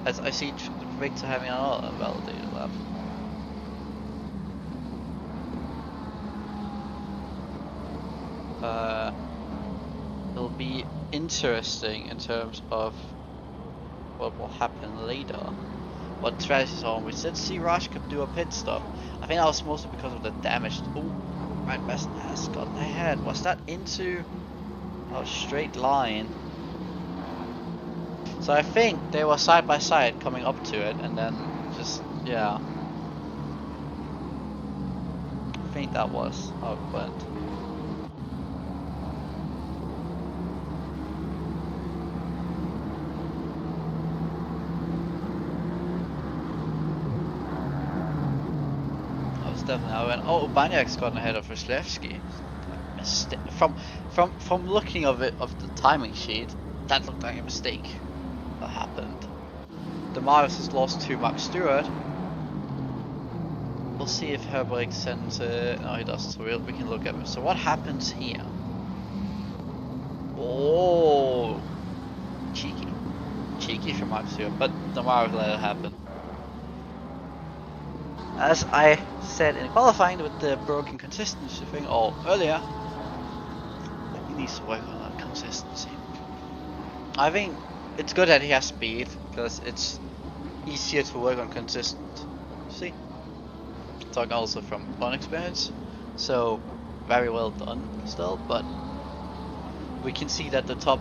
as I see Victor having another validated lap. It'll be interesting in terms of what will happen later. What strategies on? We did see Rashkov do a pit stop. I think that was mostly because of the damage. Oh, right, West has gotten ahead. Was that into a straight line? So I think they were side by side coming up to it, and then just, yeah. I think that was how it went. Definitely, I went. Oh, Baniak's gotten ahead of Ryslevsky. From looking of the timing sheet, that looked like a mistake that happened. Damaris has lost to Mark Stewart. We'll see if Herbrake sends. No, he doesn't. So we can look at him. So what happens here? Oh, cheeky from Mark Stewart, but Damaris let it happen. As I said in qualifying with the broken consistency thing earlier, he needs to work on that consistency. I think it's good that he has speed, because it's easier to work on consistency. Talking also from own experience, so very well done still, but we can see that the top,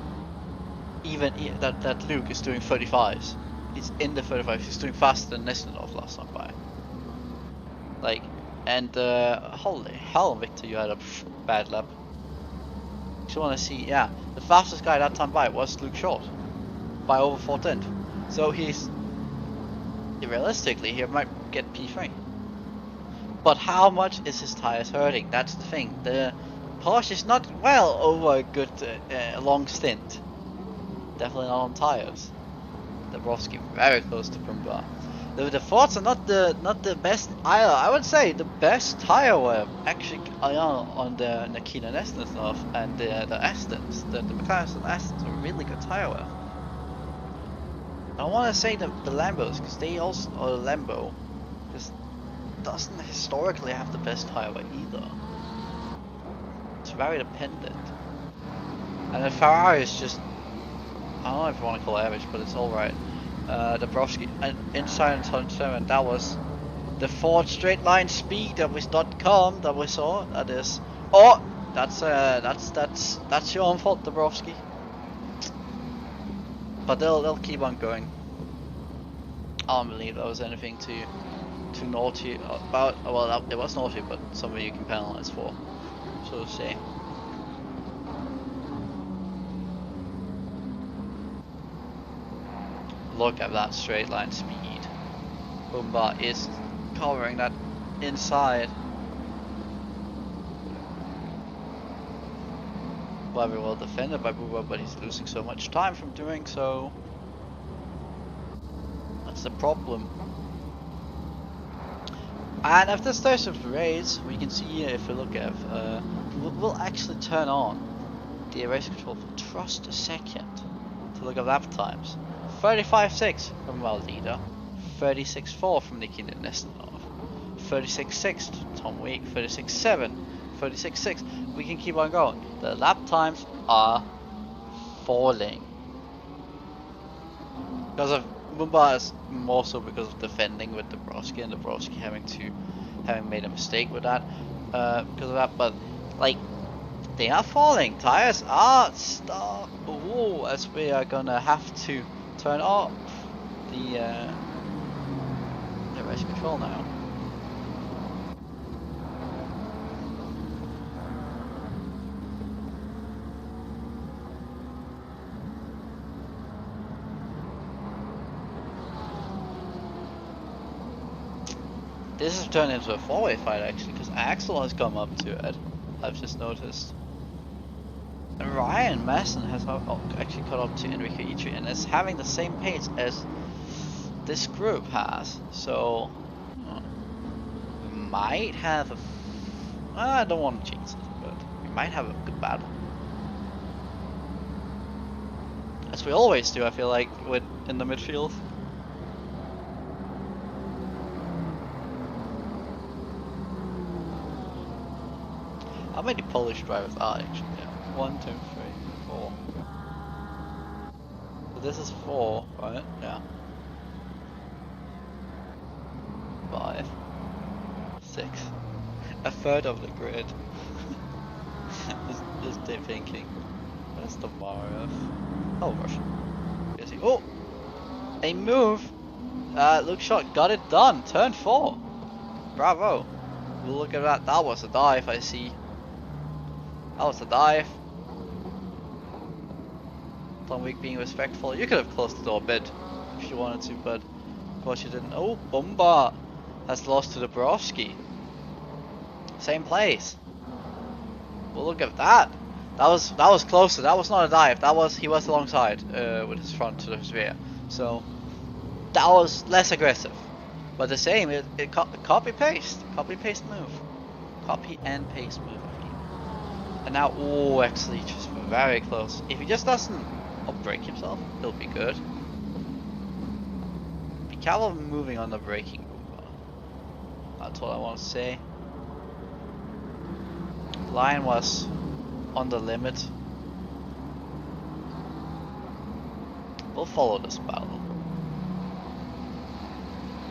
even that Luke is doing 35s. He's in the 35s, he's doing faster than Nesnedorf last time by. Like, and holy hell, Victor, you had a bad lap. Just want to see, yeah, the fastest guy that time by was Luke Short, by over 4/10. So he's, realistically, he might get P3. But how much is his tires hurting? That's the thing. The Porsche is not well over a good long stint. Definitely not on tires. Dabrowski very close to Brumba. The Fords are not the best either. I would say the best tire wear actually on the Nikita Nesnedorf and the Astons. The McLaren and Astons are really good tire wear. I want to say the Lambos, because they also, or the Lambo, just doesn't historically have the best tire wear either. It's very dependent. And the Ferrari is just, I don't know if you want to call it average, but it's alright. Dabrowski and inside and turn 7, that was the Ford straight line speed that was .com that we saw. That is, oh, that's your own fault, Dabrowski. But they'll keep on going. I don't believe there was anything too naughty about. Well, it was naughty, but something you can penalize for, so to say. Look at that straight line speed. Bumba is covering that inside. Very well defended by Bumba, but he's losing so much time from doing so. That's the problem. And after the start of the race, we can see here, if we look at, we'll actually turn on the race control for just a second to look at lap times. 35.6 from our leader, 36.4 from Nikita Nesnedorf, 36.6 Tom Week, 36.7, 36.6. We can keep on going. The lap times are falling because of Mumbai, is more so because of defending with Dabrowski, and Dabrowski having made a mistake with that because of that. But like, they are falling. Tires are stuck. Ooh, as we are gonna have to turn off the race control now. This has turned into a four-way fight actually, because Axel has come up to it. I've just noticed. And Ryan Masson has actually caught up to Enrico Itri and is having the same pace as this group has. So we might have a. I don't want to jinx it, but we might have a good battle. As we always do, I feel like, in the midfield. How many Polish drivers are actually there? 1, 2, 3, 4. So this is 4, right? Yeah. 5, 6. A third of the grid. Just deep thinking. Where's the Marev? Oh, Russian. Is he? Oh! A move! Luke Shot got it done! Turn 4! Bravo! Well, look at that. That was a dive, I see. That was a dive. Tom Week being respectful. You could have closed the door a bit if you wanted to, but of course you didn't. Oh, Bumba has lost to Dabrowski. Same place. Well, look at that. That was closer. That was not a dive. He was alongside with his front to his rear. So that was less aggressive, but the same. It copy paste move, copy and paste move. And now, oh, actually, just very close. If he just doesn't break himself, he'll be good. Be careful of moving on the braking move. That's what I want to say. Line was on the limit. We'll follow this battle.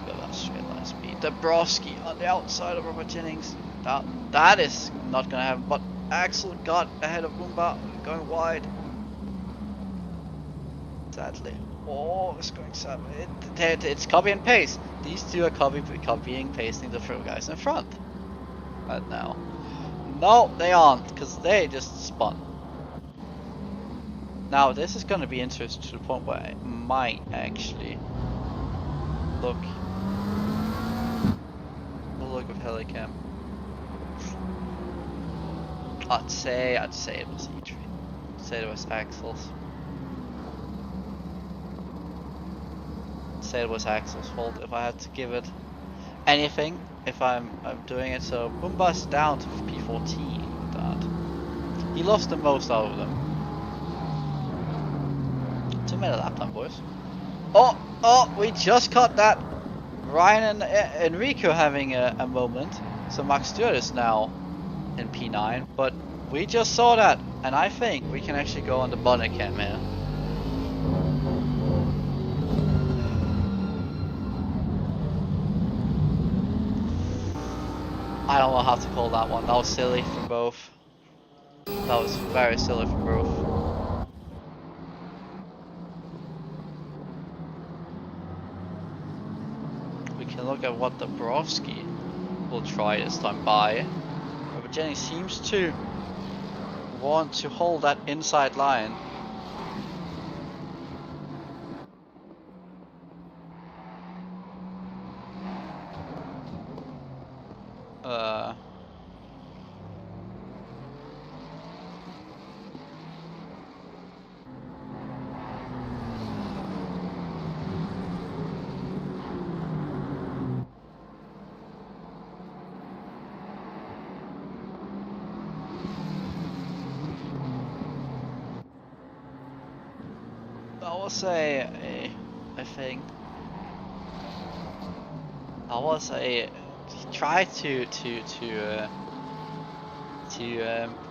Look at that straight line speed. Dabrowski on the outside of Robert Jennings. That is not gonna happen, but Axel got ahead of Bumba, going wide. Sadly. Oh, it's going sad. It's copy and paste. These two are copying, pasting the guys in front. Right now. No, they aren't, because they just spun. Now, this is going to be interesting to the point where I might actually look at Helicam. I'd say it was E-Tree. I'd say it was Axel's. I'd say it was Axel's fault if I had to give it anything. If I'm doing it, so Bumba's down to P14 with that. He lost the most out of them. 2 minute lap time, boys. Oh, we just caught that. Ryan and Enrico having a moment. So Max Stewart is now in P9, but we just saw that, and I think we can actually go on the bonnet cam here. I don't know how to call that one. That was silly from both. That was very silly from both. We can look at what Dabrowski will try this time by. Robert Jennings seems to want to hold that inside line. I was I think I was try to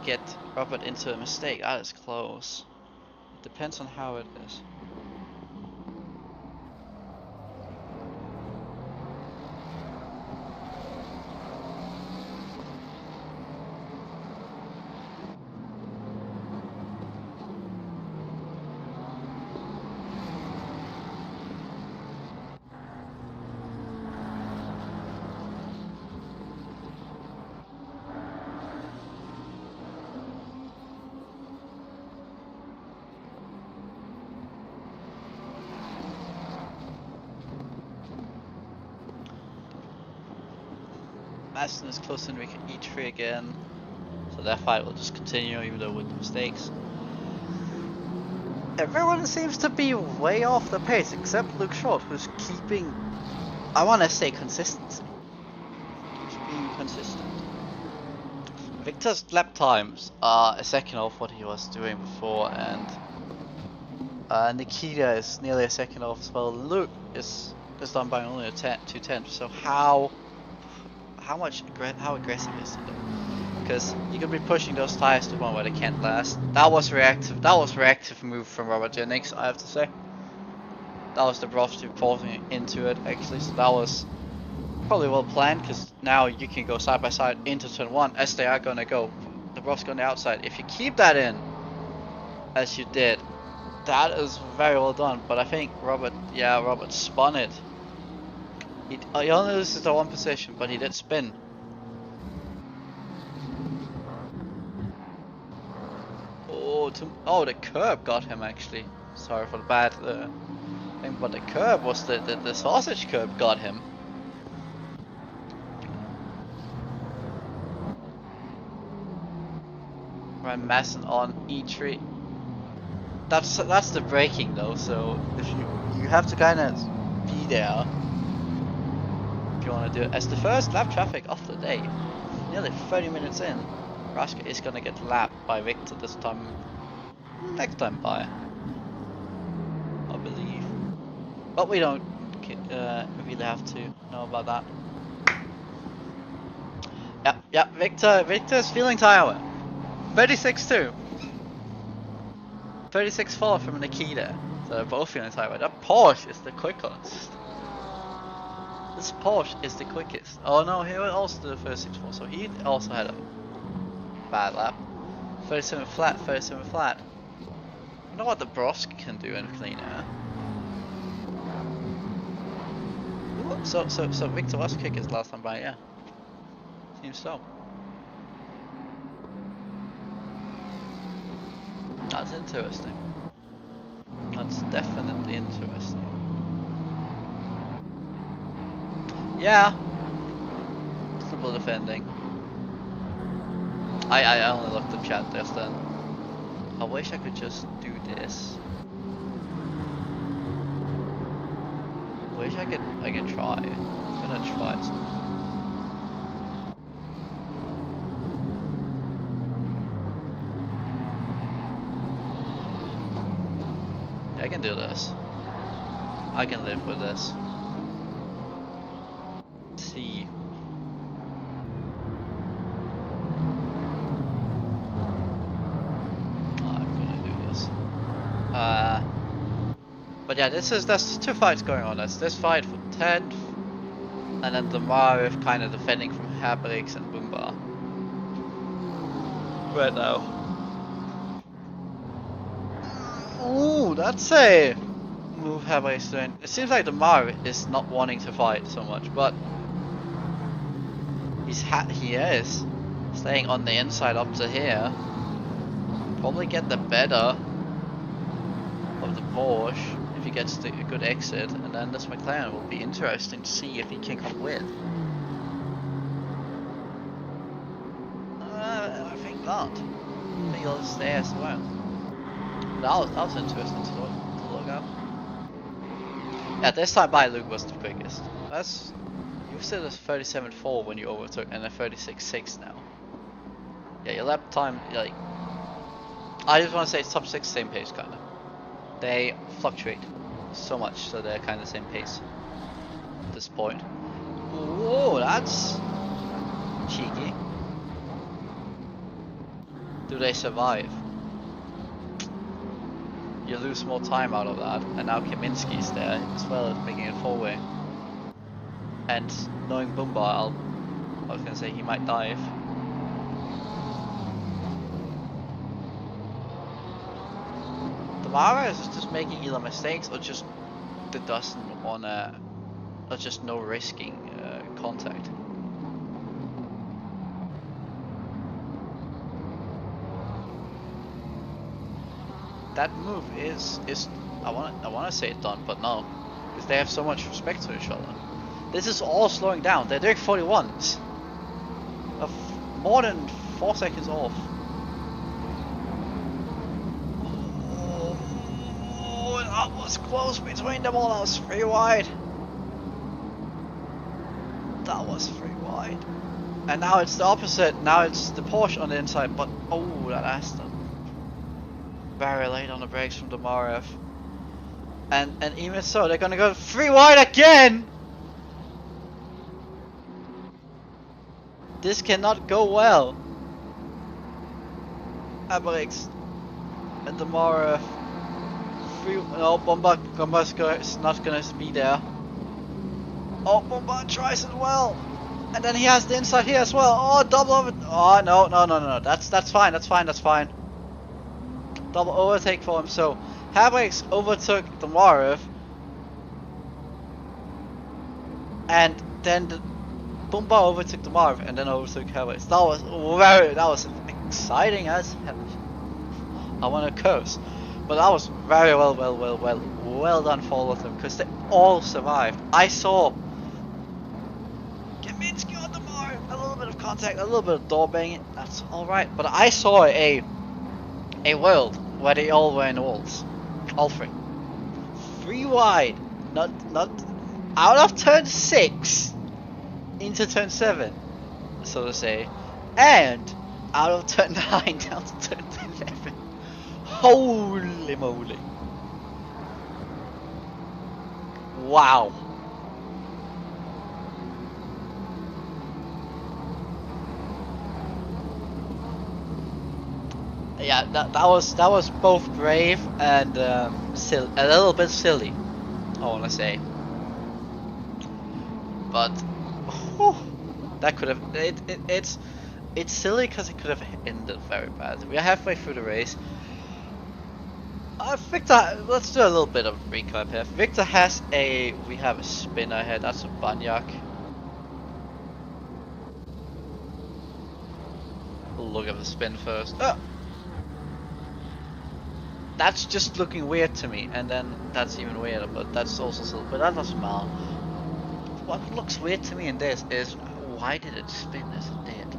get Robert into a mistake. That is close. It depends on how it is. Aston is close to Enrico E3 again, so that fight will just continue even though with mistakes. everyone seems to be way off the pace except Luke Short, who's keeping, I want to say, consistency. He's being consistent. Victor's lap times are a second off what he was doing before, and Nikita is nearly a second off as well. Luke is done by only 2 tenths. So how aggressive is he though? Because you could be pushing those tires to one where they can't last. That was reactive. That was reactive move from Robert Jennings, I have to say. That was the Bros forcing into it actually. So that was probably well planned, because now you can go side by side into turn 1 as they are gonna go. The Bros on the outside. If you keep that in, as you did, that is very well done. But I think Robert spun it. He only loses the 1 position, but he did spin. Oh, the curb got him actually. Sorry for the bad thing, but the curb was the sausage curb got him. Ryan Masson on E3. That's the braking though. So if you have to kind of be there if you want to do it. As the first lap traffic of the day, nearly 30 minutes in, Raska is gonna get lapped by Victor this time. Next time by, I believe. But we don't really have to know about that. Yeah. Victor's feeling tired. 36-2. 36-4 from Nikita. So they're both feeling tired. That Porsche is the quickest. This Porsche is the quickest. Oh no, he also did the 36-4, so he also had a bad lap. 37 flat, 37 flat. I wonder what the Brosk can do in clean air. So Victor was quickest last time by, yeah. Seems so. That's interesting. That's definitely interesting. Yeah. Triple defending. I only looked at chat just then. I wish I could just do this. Wish I could try. I'm gonna try it. I can do this. I can live with this. See. I'm gonna do this. But yeah, there's 2 fights going on. There's this fight for 10th, and then the Marif kind of defending from Habrix and Boomba. Right now. Ooh, that's a move Habrix doing. It seems like the Marif is not wanting to fight so much, but he is staying on the inside up to here. Probably get the better of the Porsche if he gets a good exit, and then this McLaren will be interesting to see if he can come with. I think not. I think he'll stay as well. That was interesting to look up. Yeah, this time by Luke was the quickest. You said it's 37.4 when you overtook, and a 36.6 now. Yeah, your lap time, like, I just want to say it's top 6 same pace kinda. They fluctuate so much, so they're kind of the same pace at this point. Whoa, that's cheeky. Do they survive? You lose more time out of that, and now Kaminsky's there as well, making it 4-way. And knowing Boomba, I was gonna say he might dive. Mara is just making either mistakes or just doesn't wanna, or just no risking contact. That move is I wanna say it done, but no, because they have so much respect to each other. This is all slowing down. They're doing 41s, of more than 4 seconds off. That was close between them all. That was 3 wide. That was 3 wide. And now it's the opposite. Now it's the Porsche on the inside. But oh, that Aston. Very late on the brakes from Damarev. And even so, they're gonna go 3 wide again. This cannot go well. Aberix and Damarev. No, Bombar's not gonna be there. Oh, Bombard tries as well, and then he has the inside here as well. Oh, double over. Oh no. That's fine. Double overtake for him. So Aberix overtook Damarev, and then Bombard overtook Damarev, and then overtook Aberix. That was exciting as hell. I want to curse. But that was very well done for all of them, because they all survived. I saw Kaminski on the mark, a little bit of contact, a little bit of door banging, that's alright. But I saw a world where they all were in the walls. All 3. 3 wide, not out of turn 6 into turn 7, so to say, and out of turn 9 down to turn 11. Holy moly. Wow. Yeah, that was both brave and a little bit silly, I wanna say. But that could have it's silly because it could have ended very bad. We are halfway through the race. Victor, let's do a little bit of recap here. Victor we have a spinner here, that's a Banyak. Look at the spin first. Oh. That's just looking weird to me, and then that's even weirder, but that's also still, but that doesn't matter. What looks weird to me in this is, why did it spin as it did?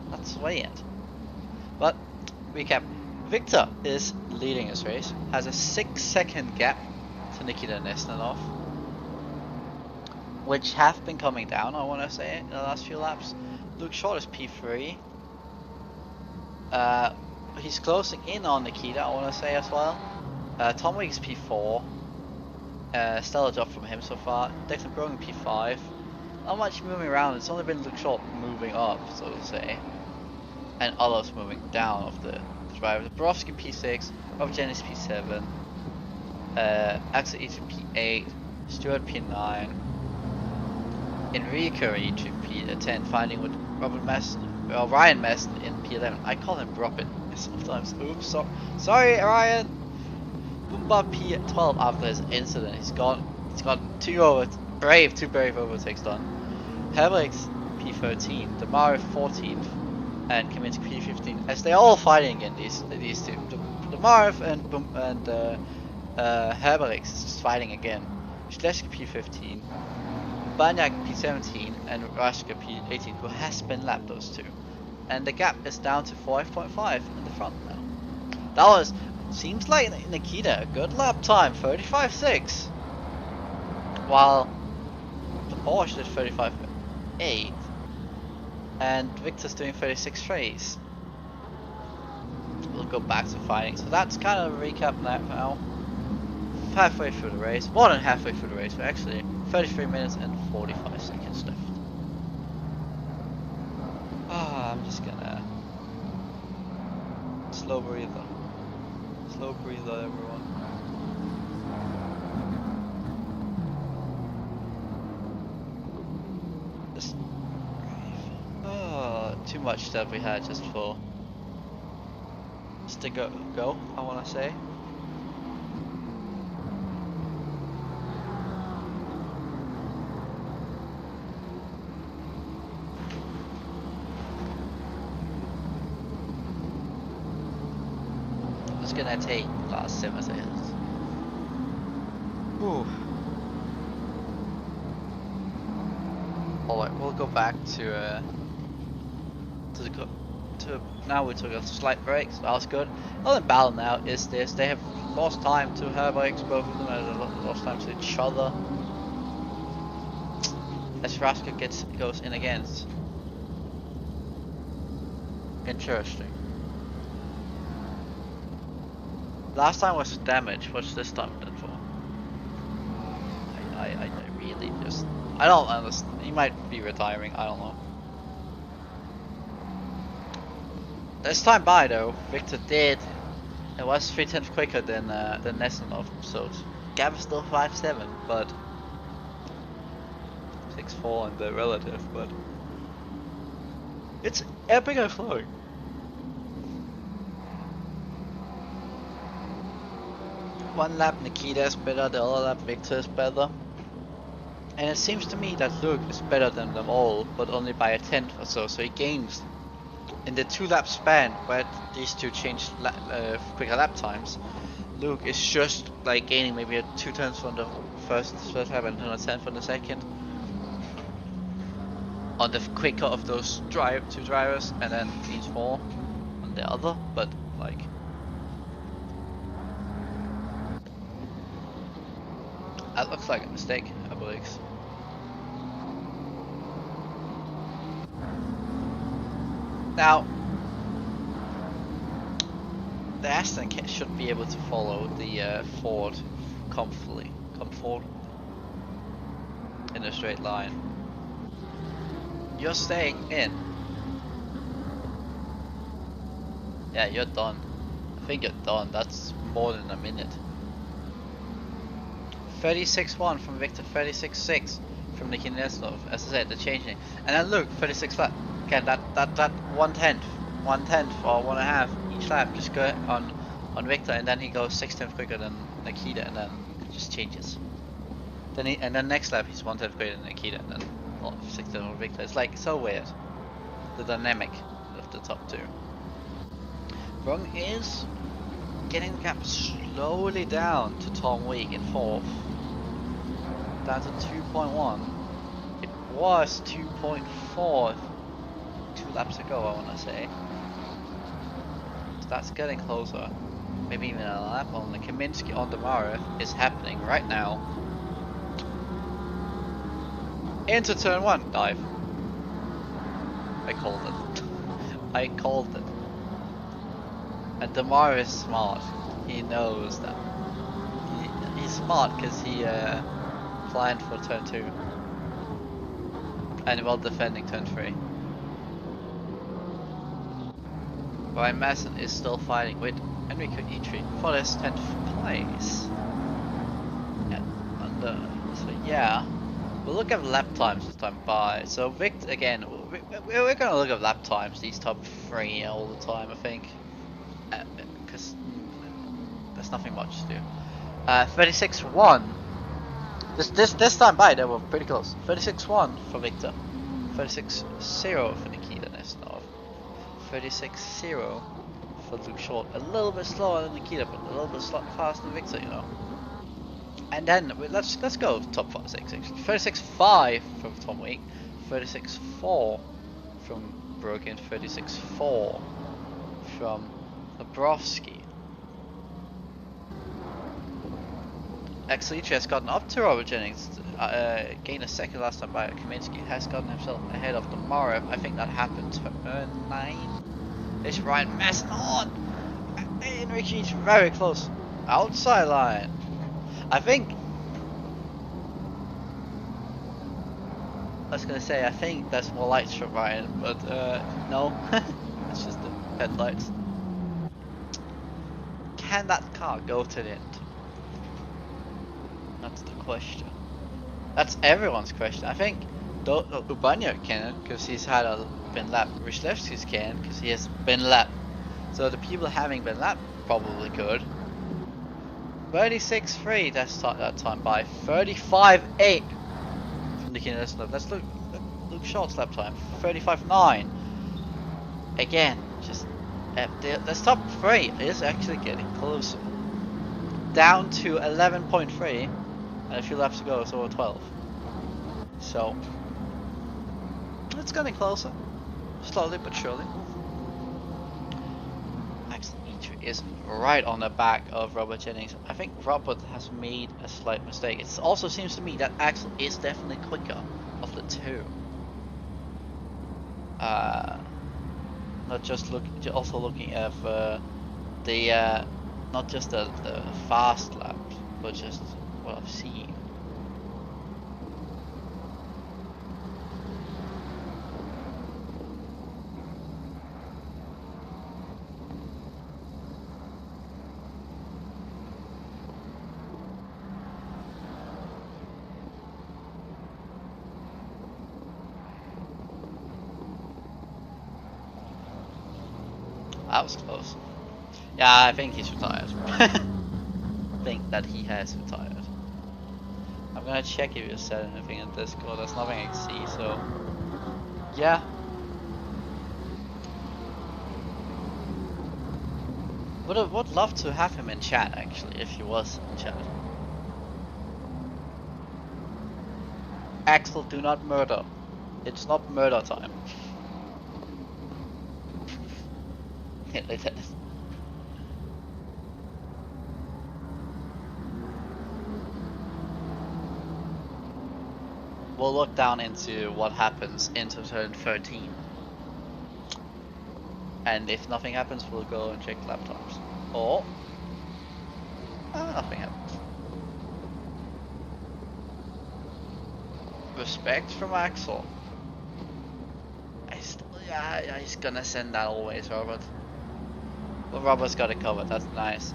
That's weird. But, recap. Victor is leading his race, has a 6-second gap to Nikita Nesnanov, which have been coming down, I want to say, in the last few laps. Luke Short is P3. He's closing in on Nikita, I want to say as well. Tom Weeks P4. Stellar job from him so far. Declan Brogan P5. Not much moving around, it's only been Luke Short moving up, so to say. And others moving down of the driver. Borowski P6, Rob Jennings P7, Axel E2 P8, Stuart P9, Enrico E2 P10, finding with Ryan Mest in P11. I call him Robin sometimes. Oops, sorry Ryan. Bumba P12 after his incident. He's got 2 brave overtakes done. Herbrix P13, Damarev 14th, and Kaminski P15, as they're all fighting again. These two, Damarev and Herbrix is just fighting again. Schleski P15, Banyak P17, and Rashka P18, who has been lapped, those two, and the gap is down to 5.5 in the front now. That seems like Nikita a good lap time, 35.6, while the Porsche did 35.8. And Victor's doing 36.3. We'll go back to fighting. So that's kind of a recap now. Halfway through the race. More than halfway through the race. We're actually 33 minutes and 45 seconds left. I'm just gonna... Slow breather. Slow breather, everyone. Just... too much stuff we had just to go, I want to say. It's gonna take the last 7 seconds. Ooh. Alright, we'll go back to now we took a slight break, so that was good. All in battle now is this: they have lost time to Herbergs, both of them have lost time to each other. As Raska goes in against. Interesting. Last time was damage, what's this time done for? I really just... I don't understand. He might be retiring, I don't know. This time by though, Victor did. It was 3/10 quicker than Nesonov, so gap is still 5-7, but 6-4 in the relative, but it's epic and flowing. One lap Nikita is better, the other lap Victor is better. And it seems to me that Luke is better than them all, but only by a 10th or so, so he gains in the 2 lap span where these two changed quicker lap times. Luke is just like gaining maybe a 2 tenths from the first lap and a 10th from the second. On the quicker of those two drivers, and then these 4 on the other, but like... That looks like a mistake, I believe. Now, the Aston should be able to follow the Ford comfortably in a straight line. You're staying in. Yeah, you're done. I think you're done. That's more than a minute. 36-1 from Victor, 36-6 from Nikita Neslov. As I said, they're changing. And then look, 36 lap. Again, that 1/10 or 1.5 each lap just go on Victor, and then he goes 6/10 quicker than Nikita, and then it just changes. And then next lap he's 1/10 quicker than Nikita, and then 6/10 on Victor. It's like so weird. The dynamic of the top two. Rung is getting the gap slowly down to Tom Week in 4th. Down to 2.1. It was 2.4 2 laps ago, I want to say. So that's getting closer. Maybe even a lap on the Kaminsky on the Marev is happening right now. Into turn 1, dive. I called it. I called it. And Damar is smart. He knows that. He's smart because he planned for turn 2. And while defending turn 3. Brian Masson is still fighting with Enrico Itri for his 10th place. So yeah. We'll look at lap times this time by. So Victor, again, we're gonna look at lap times, these top 3 all the time, I think. Because there's nothing much to do. 36-1. This time by they were pretty close. 36-1 for Victor. 36-0 for Nikita Nesnov. 36-0 for Luke Short. A little bit slower than Nikita, but a little bit faster than Victor, you know. And then let's go top 5, 6. 36-5 from Tom Week. 36-4 from Brogan. 36-4 from Bobrovsky. Actually, has gotten up to Robert Jennings, gained a second last time by Kaminsky, has gotten himself ahead of Damara. I think that happened turn 9. It's Ryan Masson on! Enrique's very close. Outside line. I think... I was gonna say, I think there's more lights from Ryan, but no. It's just the headlights. Can that car go to the end? That's the question. That's everyone's question. I think Ubanya can, because he's had been lapped. Ryslevsky's can, because he has been lapped. So the people having been lapped probably could. 36-3 that time by 35-8 from the Kinesic. That's Luke Short's lap time. 35-9. Again, just the top 3 is actually getting closer. Down to 11.3, and a few laps to go, so 12. So it's getting closer, slowly but surely. Actually, is right on the back of Robert Jennings. I think Robert has made a slight mistake. It also seems to me that Axel is definitely quicker of the two. Not just also looking at the not just the fast laps, but just what I've seen. That was close. Yeah, I think he's retired. I think that he has retired. I'm gonna check if you said anything in Discord. There's nothing I can see, so yeah. Would love to have him in chat actually, if he was in chat. Axel, do not murder. It's not murder time. Yeah, like that. We'll look down into what happens into turn 13. And if nothing happens, we'll go and check lap times. Or nothing happens. Respect from Axel. Yeah, he's gonna send that always, Robert. Well, Robert's got it covered, that's nice.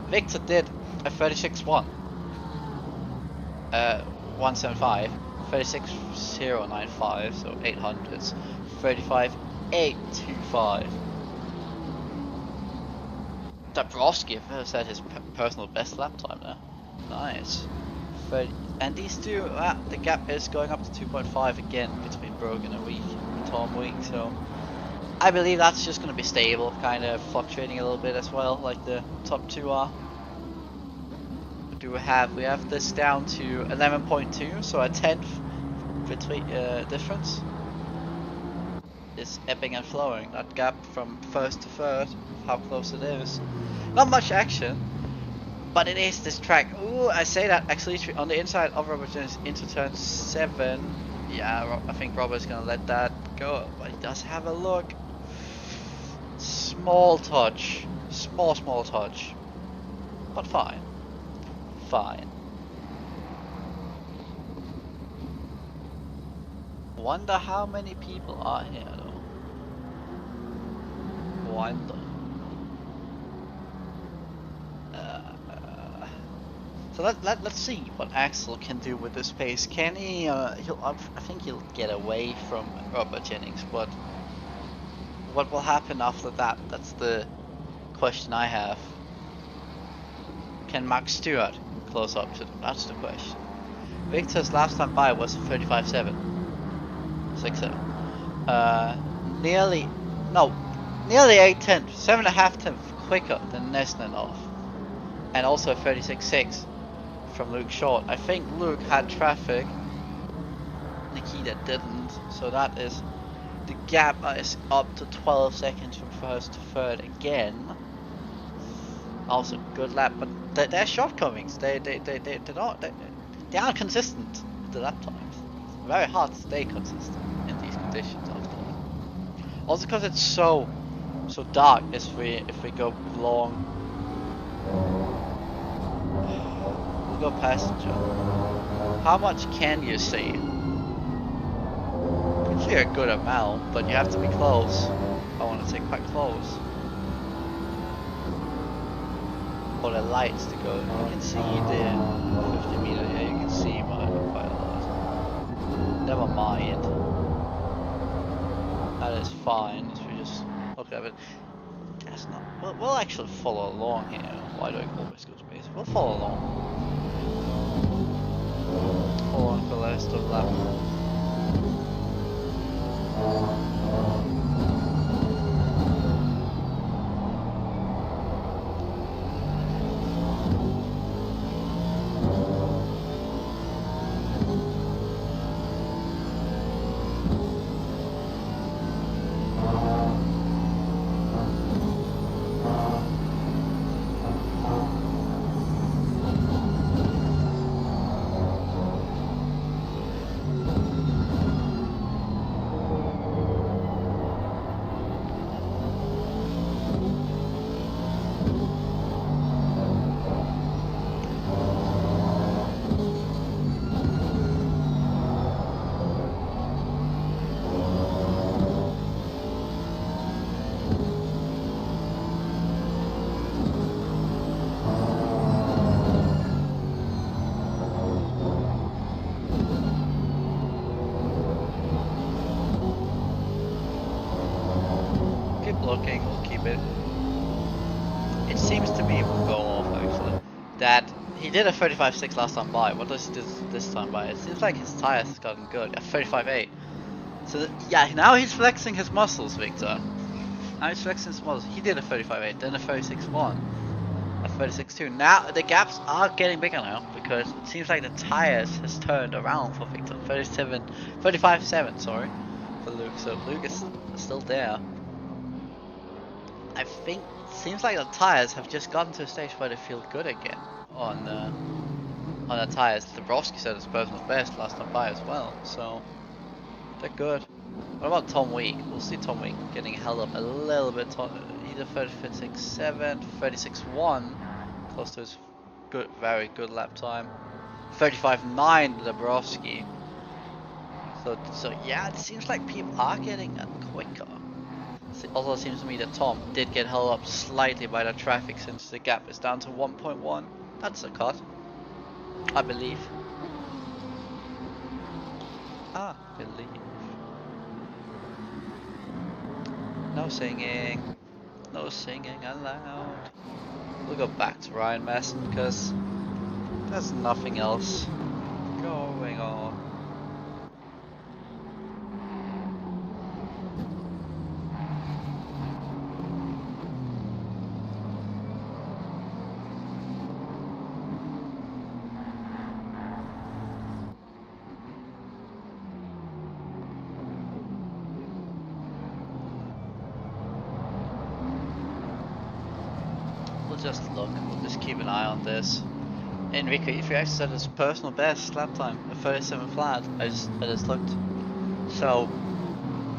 Victor did a 36.1. 175. 36.095, so 800s. 35.825. Dabrowski set his personal best lap time there. Nice. 30, and these two, the gap is going up to 2.5 again between Brogan and Tom Week, so I believe that's just going to be stable, kind of fluctuating a little bit as well, like the top two are. What do we have? We have this down to 11.2, so a 10th between difference. It's ebbing and flowing, that gap from first to third, how close it is. Not much action, but it is this track. Ooh, I say that actually on the inside of Robert Jones into turn 7. Yeah, I think Robert's gonna let that go, but he does have a look. Small touch, small touch, but fine. Wonder how many people are here though. Wonder. So let's see what Axel can do with this pace. Can he? I think he'll get away from Robert Jennings, but what will happen after that? That's the question I have. Can Max Stewart close up to them? That's the question. Victor's last time by was 35.7. 6.7. Nearly 8 tenths, 7.5 tenths quicker than Nesnanov. And also 36.6 from Luke Short. I think Luke had traffic, Nikita didn't, so that is, the gap is up to 12 seconds from first to third again. Also good lap, but they're shortcomings. They aren't consistent with the lap times. It's very hard to stay consistent in these conditions after that. Also because it's so dark if we go long. We'll go passenger. How much can you see? You can see a good amount, but you have to be close. I want to say quite close. For the lights to go. You can see the 50 meter, yeah, you can see quite a lot. Never mind. That is fine, if we just look at it. That's not. We'll actually follow along here. Why do I always go space? We'll follow along. Follow on for the rest of the lap. seems to me will go off actually. That he did a 35.6 last time by. What does he do this time by? It seems like his tires has gotten good. A 35.8. So yeah, now he's flexing his muscles, Victor. Now he's flexing his muscles. He did a 35.8, then a 36.1, a 36.2. Now the gaps are getting bigger now because it seems like the tires has turned around for Victor. 35.7, sorry, for Luke. So Luke is still there. I think it seems like the tires have just gotten to a stage where they feel good again on the tires. Dabrowski said it's personal best last time by as well, so they're good. What about Tom Week? We'll see Tom Week getting held up a little bit. Either 36.7, 36.1, close to his good, very good lap time. 35.9 Dabrowski. So yeah, it seems like people are getting quicker. It also seems to me that Tom did get held up slightly by the traffic since the gap is down to 1.1. That's a cut, I believe. I believe. No singing. No singing allowed. We'll go back to Ryan Masson because there's nothing else going on. We'll just keep an eye on this. Enrico, if you actually said his personal best lap time, a 37 flat, I just looked. So,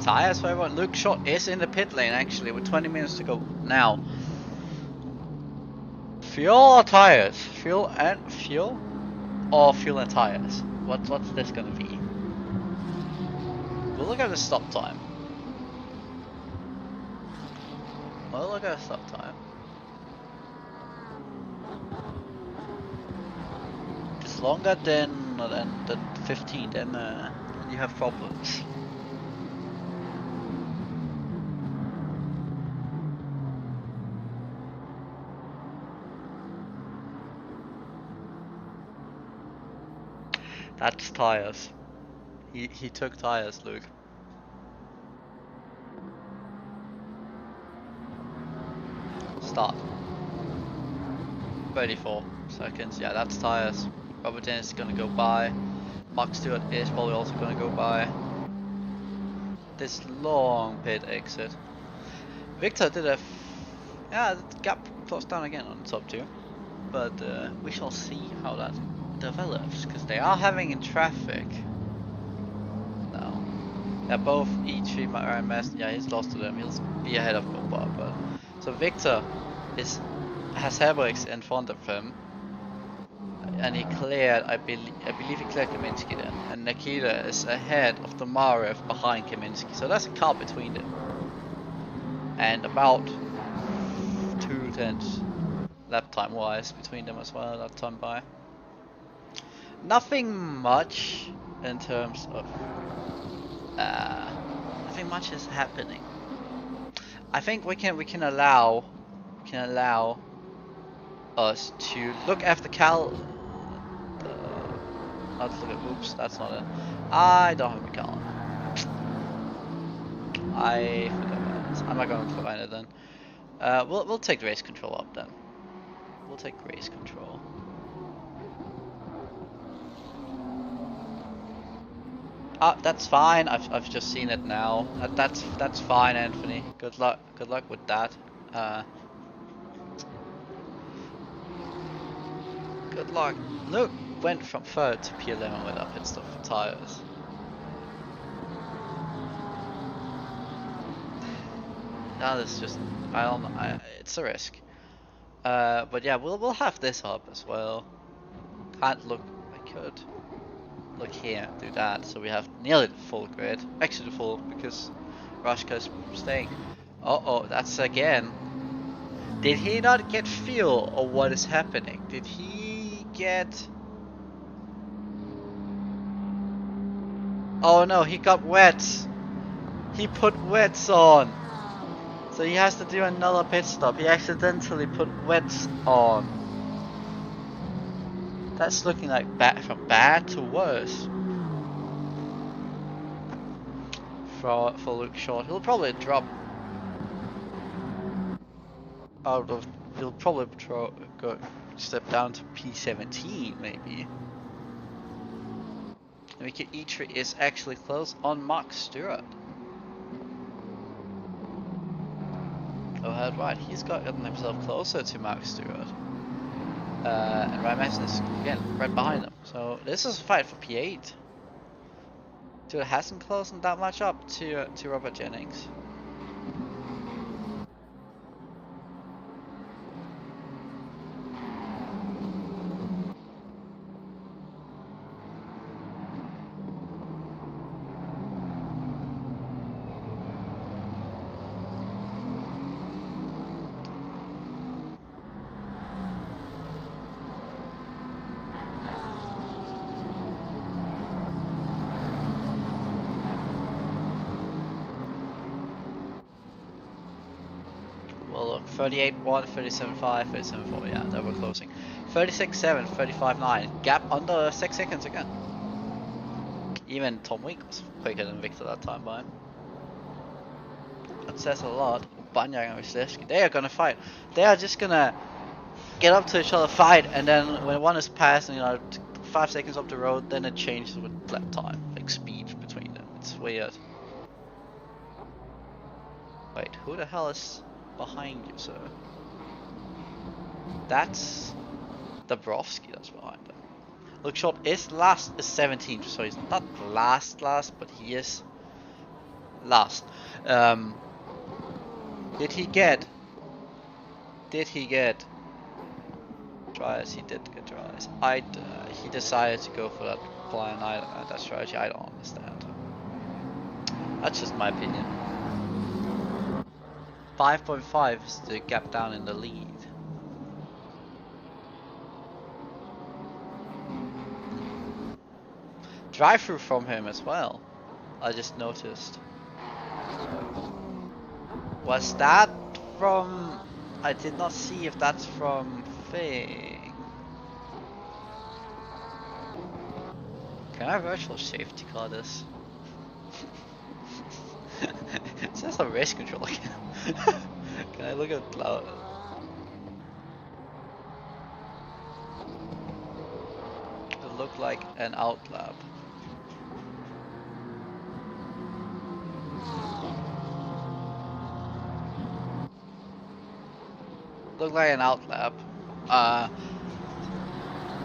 tires for everyone. Luke Short is in the pit lane actually with 20 minutes to go now. Fuel or tires? Fuel and fuel? Or fuel and tires? What's this gonna be? We'll look at the stop time. We'll look at the stop time. Longer than 15, then you have problems. That's tires. He took tires, Luke. Start. 34 seconds. Yeah, that's tires. Robert Dennis is going to go by. Mark Stewart is probably also going to go by. This long pit exit. Victor did yeah, the gap closed down again on the top two. But we shall see how that develops. Because they are having in traffic. No. They're both E3 Ryan Masson. Yeah, he's lost to them. He'll be ahead of Boba. But so Victor has Herbergs in front of him. And he cleared, I believe he cleared Kaminsky then. And Nikita is ahead of Tomarev behind Kaminsky. So there's a car between them. And about 2/10 lap time wise between them as well, lap time by. Nothing much in terms of nothing much is happening. I think we can allow us to look after Cal. Not look at. Oops, that's not it. I don't have a Cal. I forgot about this. I'm not going to find it then. We'll take race control up then. We'll take race control. That's fine. I've just seen it now. That's fine, Anthony. Good luck with that. Good luck. Luke went from 3rd to P11 with our pit stop for tires. That is just, I don't know, it's a risk. But yeah, we'll have this up as well. Can't look, I could look here, do that, so we have nearly the full grid. Actually the full, because Rashka is staying. Uh-oh, that's again. Did he not get fuel, or what is happening? Did he get... Oh no, he got wet. He put wets on. So he has to do another pit stop. He accidentally put wets on. That's looking like from bad to worse. For Luke Short, he'll probably drop out of. He'll probably step down to P17 maybe. And E3 is actually close on Mark Stewart. Oh, right, he's gotten himself closer to Mark Stewart. And Ryan Madsen is again right behind him. So this is a fight for P8. Stewart hasn't closed that much up to Robert Jennings. Well, look, 38-1, 37-5, 37-4, yeah, they were closing. 36-7, 35-9, gap under 6 seconds again. Even Tom Week was quicker than Victor that time by him. That says a lot. Banyang and Wyszewski, they are gonna fight. They are just gonna get up to each other, fight, and then when one is passed, 5 seconds up the road, then it changes with lap time, like speed between them. It's weird. Wait, who the hell is behind you, sir? That's Dabrowski that's behind him. Luke Short is last, is 17th, so he's not last, but he is last. Did he get tries? He did get tries. He decided to go for that plan. That strategy. I don't understand. That's just my opinion. 5.5 is the gap down in the lead. Drive through from him as well. I just noticed. Was that from? I did not see if that's from Fing. Can I virtual safety car this? It says a race control again. Can I look at cloud? It looked like an outlap. Looked like an outlap.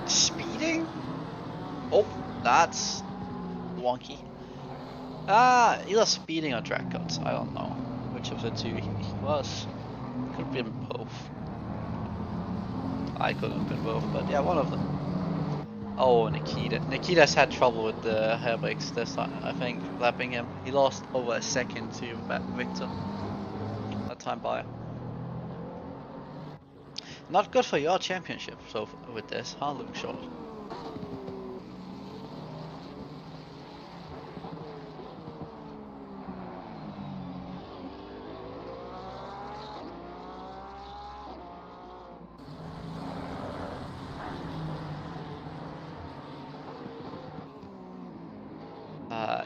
Speeding? Oh, that's wonky. Either speeding or track cuts. I don't know which of the two he was. Could have been both. I could have been both, but yeah, one of them. Oh, Nikita. Nikita's had trouble with the hair brakes this time, I think, lapping him. He lost over a second to Victor that time by. Not good for your championship so with this, huh, Luke Short?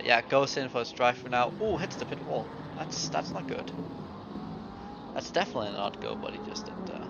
Yeah, goes in for his drive for now. Ooh, hits the pit wall. That's not good. That's definitely not good what he just did there.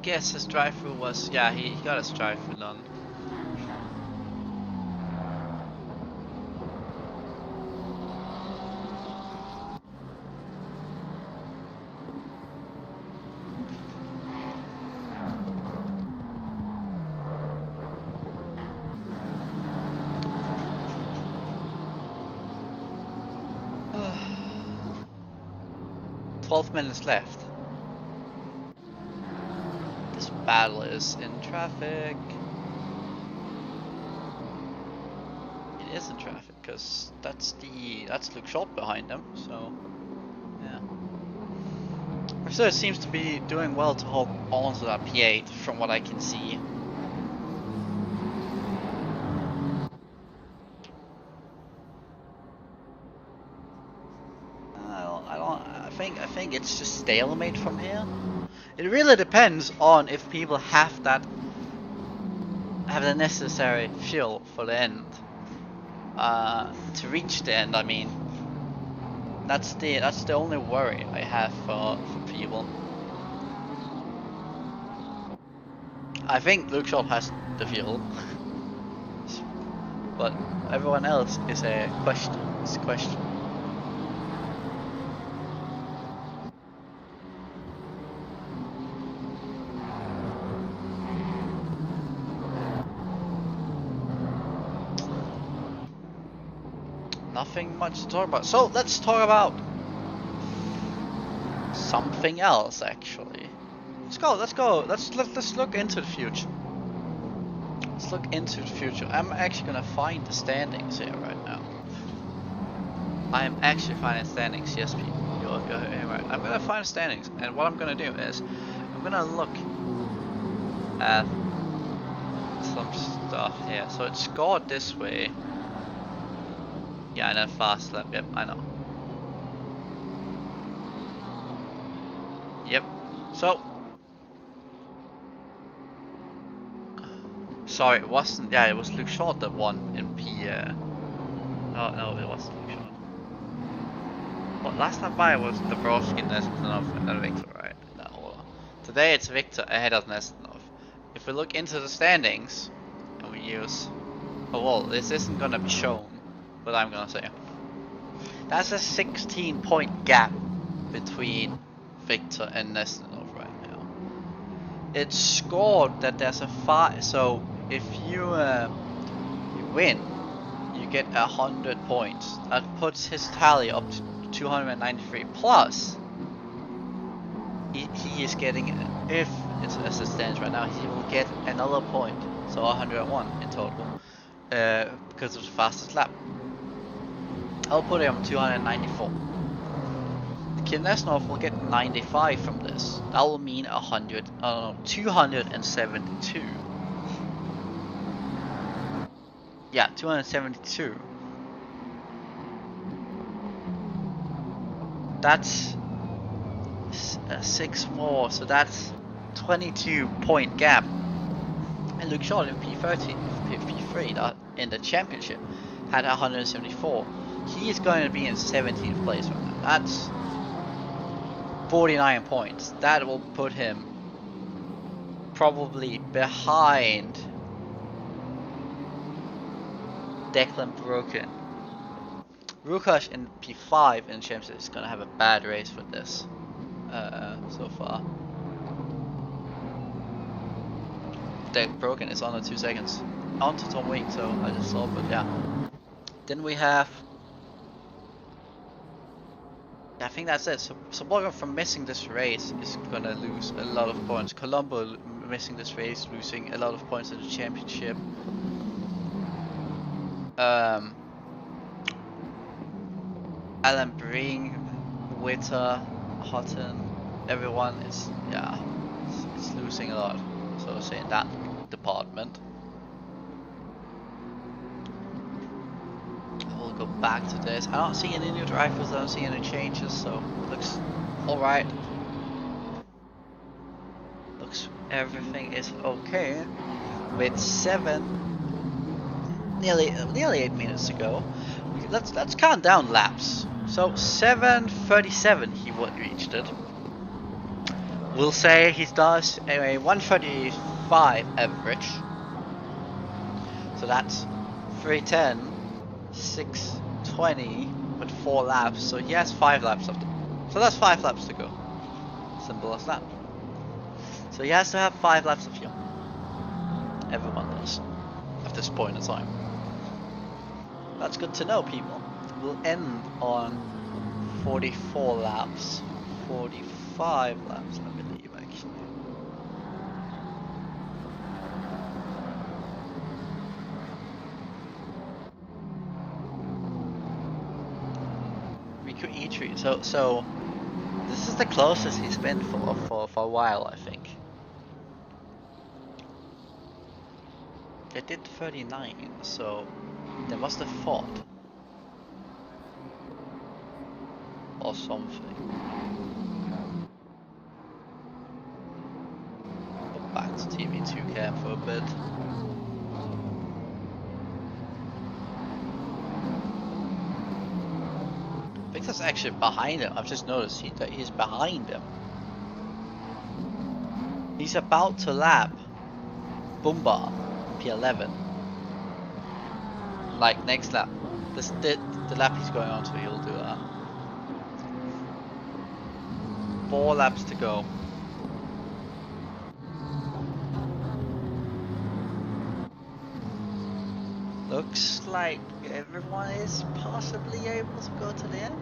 Guess his drive-through was, yeah, he got his drive-through done. 12 minutes left. This battle is in traffic. It is in traffic because that's Luke Short behind him. So yeah. So it seems to be doing well to hold on to that P8 from what I can see. I think it's just stalemate from here. It really depends on if people have the necessary fuel for the end. To reach the end, I mean. That's the only worry I have for people. I think Luke Short has the fuel, but everyone else is a question. It's a question. Nothing much to talk about. So let's talk about something else. Actually, let's go. Let's look into the future. Let's look into the future. I'm actually gonna find the standings here right now. I am actually finding standings. Yes, people. You're right. I'm gonna find standings, and what I'm gonna do is I'm gonna look at some stuff here. So it's scored this way. Yeah, and then fast lap. Yep, I know. Yep. So, sorry, it wasn't. Yeah, it was Luke Short that won in P. Oh no, it wasn't Luke Short. Well, last time by was Dabrowski, Nestanov, and Victor, right? In that order. Today it's Victor ahead of Nestanov. If we look into the standings and we use, oh well, this isn't gonna be shown. But I'm gonna say that's a 16-point gap between Victor and Nestanov right now. It's scored that there's a 5. So if you win, you get 100 points. That puts his tally up to 293. Plus, he is getting, if it's as it stands right now, he will get another point. So 101 in total because of the fastest lap. I'll put him on 294. Nestanov will get 95 from this. That will mean 272. Yeah, 272. That's 6 more, so that's 22-point gap. And Luke Short in P3 that in the championship had 174. He is going to be in 17th place right now. That's 49 points. That will put him probably behind Declan Broken. Rukash in P5 in championship is going to have a bad race with this so far. Declan Broken is under 2 seconds. On to Tom Week, so I just saw, but yeah. Then we have, I think that's it. So Morgan from missing this race is gonna lose a lot of points. Colombo missing this race, losing a lot of points in the championship. Alan Breen, Witter, Houghton, everyone is it's losing a lot. So say in that department. We'll go back to this. I don't see any new drivers, I don't see any changes, so looks alright. Looks everything is okay. With nearly 8 minutes to go. Let's count down laps. So 7:37 he reached it. We'll say he does a 1:35 average. So that's 3:10. 6:20 with 4 laps, so he has 5 laps of them. So that's 5 laps to go. Simple as that. So he has to have 5 laps of fuel. Everyone does at this point in time. That's good to know, people. We'll end on 44 laps 45 laps, I believe, actually. We could E3. So this is the closest he's been for a while, I think. They did 39, so they must have fought. Or something. Go back to TV2 cam for a bit. Victor's actually behind him. I've just noticed he's behind him. He's about to lap Bumba P11. Like next lap. The lap he's going on to, he'll do that. 4 laps to go. Looks like everyone is possibly able to go to the end.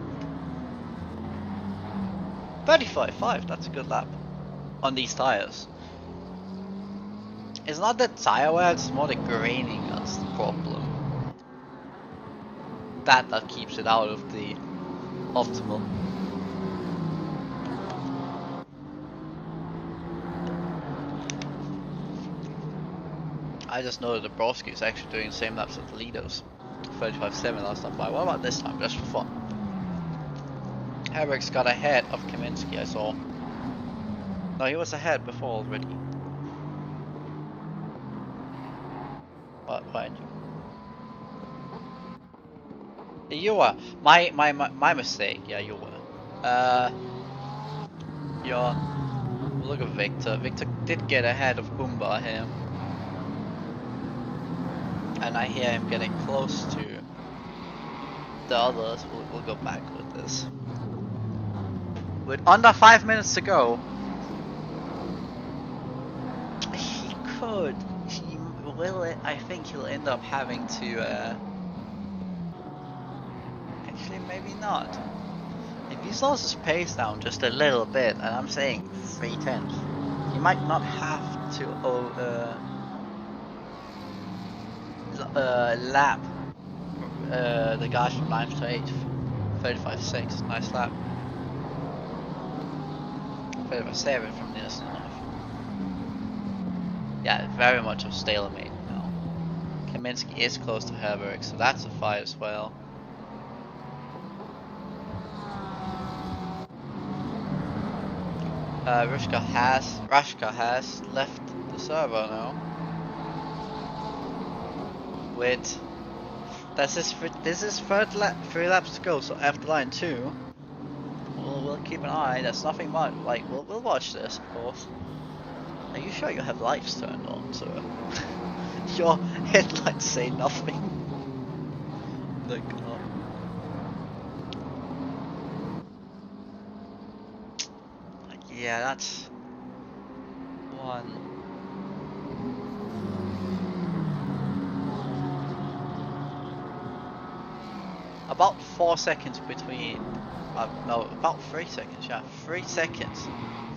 35.5, that's a good lap on these tires. It's not the tire wear, it's more the graining that's the problem. That keeps it out of the optimal. I just know that the Broski is actually doing the same laps as the leaders. 35.7 last time. What about this time? Just for fun. Herberg's got ahead of Kaminsky, I saw. No, he was ahead before already. What? Behind you? You were. My mistake. Yeah, you were. Look at Victor. Victor did get ahead of Bumba here. And I hear him getting close to the others. We'll go back with this. With under 5 minutes to go, he could. He will. I think he'll end up having to. Actually, maybe not. If he slows his pace down just a little bit, and I'm saying 3/10, he might not have to. Lap the guys from 9th to 8th. 35.6, nice lap. 35.7 from Nielsen. Yeah, very much of stalemate now. Kaminsky is close to Herberg, so that's a fight as well. Rashka has left the server now. With this is 3 laps to go, so after line 2 we'll keep an eye. There's nothing much, like we'll watch this, of course. Are you sure you have lights turned on, sir? Your headlights say nothing. Like, yeah, that's one. About 4 seconds between, no, about 3 seconds, yeah, 3 seconds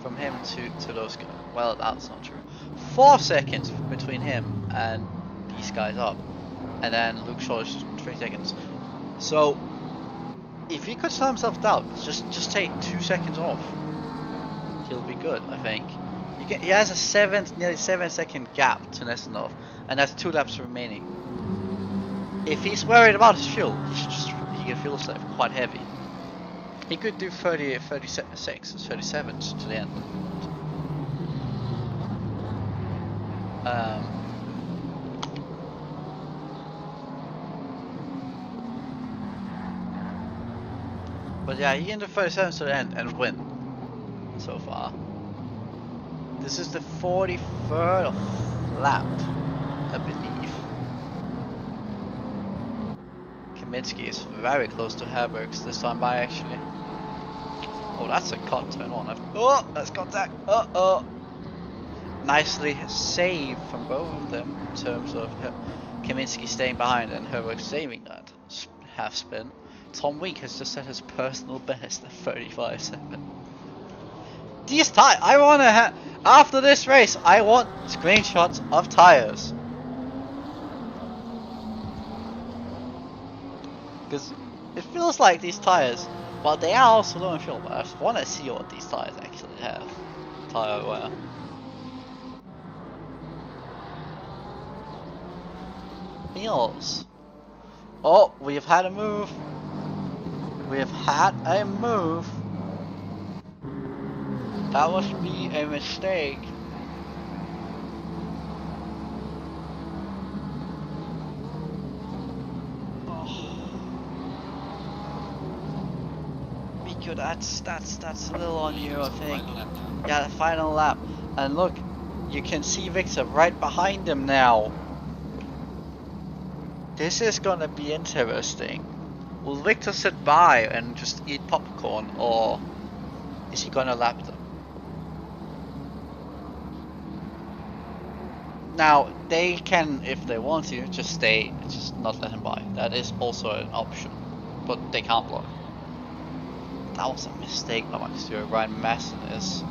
from him to those guys. Well, that's not true. 4 seconds between him and these guys up, and then Luke Shaw is 3 seconds. So, if he could slow himself down, just take 2 seconds off, he'll be good, I think. He has a nearly 7 second gap to Nesenov, and that's 2 laps remaining. If he's worried about his fuel, he can fuel save quite heavy. He could do 30, 36, 37 to the end. But yeah, he can do 37 to the end and win so far. This is the 43rd lap, I believe. Kaminsky is very close to Herbergs this time by actually. Oh, that's a cut turn on. Oh, that's contact. Uh-oh. Nicely saved from both of them in terms of Kaminsky staying behind and Herberg saving that half spin. Tom Week has just set his personal best at 35.7. these tires. I want to have after this race. I want screenshots of tires. Because it feels like these tires, well, they are also low in fuel, but I want to see what these tires actually have. Tire wear. Wheels. Oh, we've had a move. We've had a move. That must be a mistake. That's a little on you, I think. Yeah, the final lap. And look, you can see Victor right behind him now. This is gonna be interesting. Will Victor sit by and just eat popcorn, or is he gonna lap them? Now, they can, if they want to, just stay, just not let him by. That is also an option, but they can't block. That was a mistake by Max Stewart. Ryan Masson is.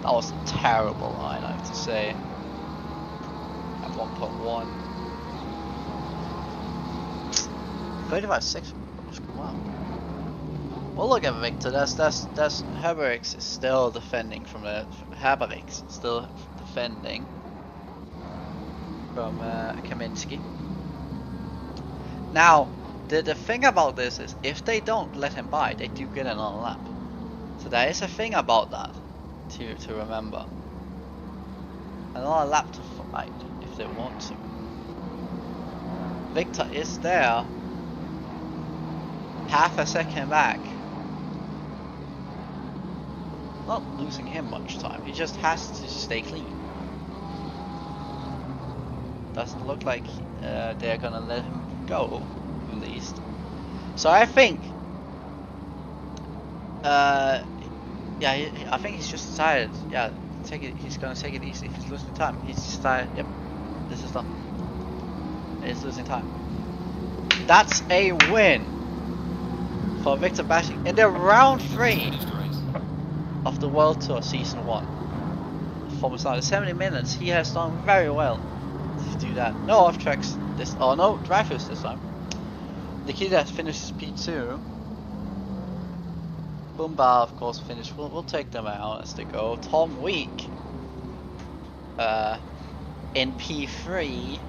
That was a terrible line, I have to say. At 1.1. 35.6. Wow. Well, look at Victor. That's Herberix is still defending from the Herberix still defending from Kaminsky. Now. The thing about this is, if they don't let him by, they do get another lap. So there is a thing about that to remember. Another lap to fight if they want to. Victor is there, half a second back. Not losing him much time. He just has to stay clean. Doesn't look like they're gonna let him go. Least. So I think I think he's just decided, yeah, he's gonna take it easy. He's losing time. He's decided, yep, this is done. He's losing time. That's a win for Victor Bashing in the round 3 of the World Tour Season 1. For Misano, 70 minutes, he has done very well to do that. No off tracks this, oh no, drivers this time. Nikita finishes P2. Bumba, of course, finished. We'll take them out as they go. Tom Week in P3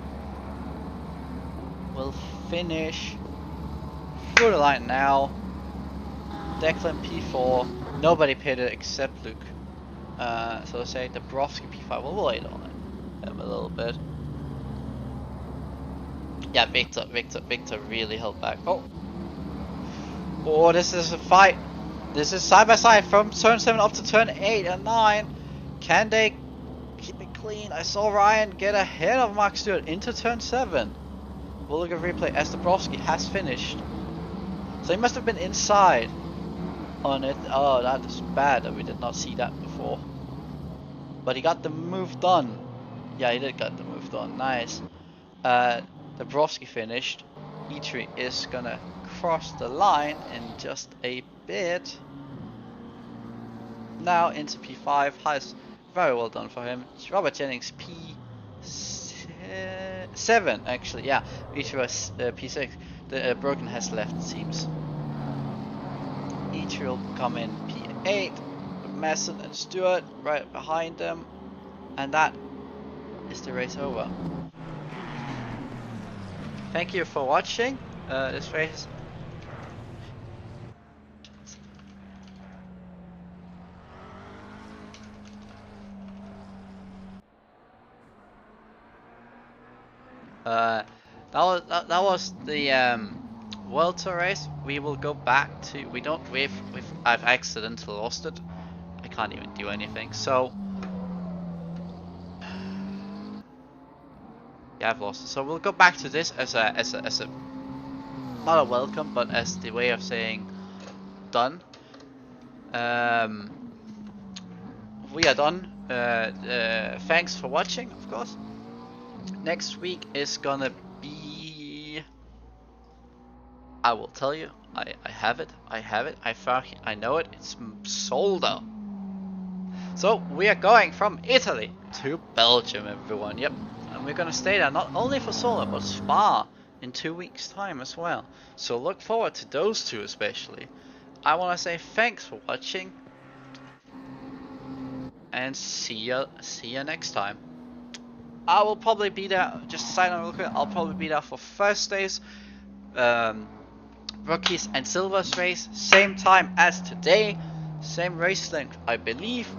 will finish through the line now. Declan P4. Nobody pitted except Luke. So let's say Dabrowski P5. We'll wait on it a little bit. Yeah, Victor really held back. Oh, this is a fight. This is side by side from turn 7 up to turn 8 and 9. Can they keep it clean? I saw Ryan get ahead of Mark Stewart into turn 7. We'll look at replay as Dabrowski has finished. So he must have been inside on it. Oh, that is bad that we did not see that before. But he got the move done. Yeah, he did get the move done. Nice. Dabrowski finished. E3 is gonna cross the line in just a bit. Now into P5. Has very well done for him. It's Robert Jennings P7 actually. Yeah, E3 was P6. The Broken has left, it seems. E3 will come in P8. Masson and Stewart right behind them, and that is the race over. Thank you for watching this race. That was the World Tour race. We will go back to I've accidentally lost it. I can't even do anything. So yeah, I've lost it. So we'll go back to this as a not a welcome, but as the way of saying done. We are done. Thanks for watching, of course. Next week is gonna be, I will tell you, I have it, I know it, it's Solder. So we are going from Italy to Belgium, everyone. Yep, and we're gonna stay there not only for Solo but Spa in 2 weeks' time as well. So look forward to those two especially. I want to say thanks for watching, and see ya next time. I will probably be there. Just a side note real quick. I'll probably be there for Thursdays, rookies and silvers race, same time as today, same race length I believe.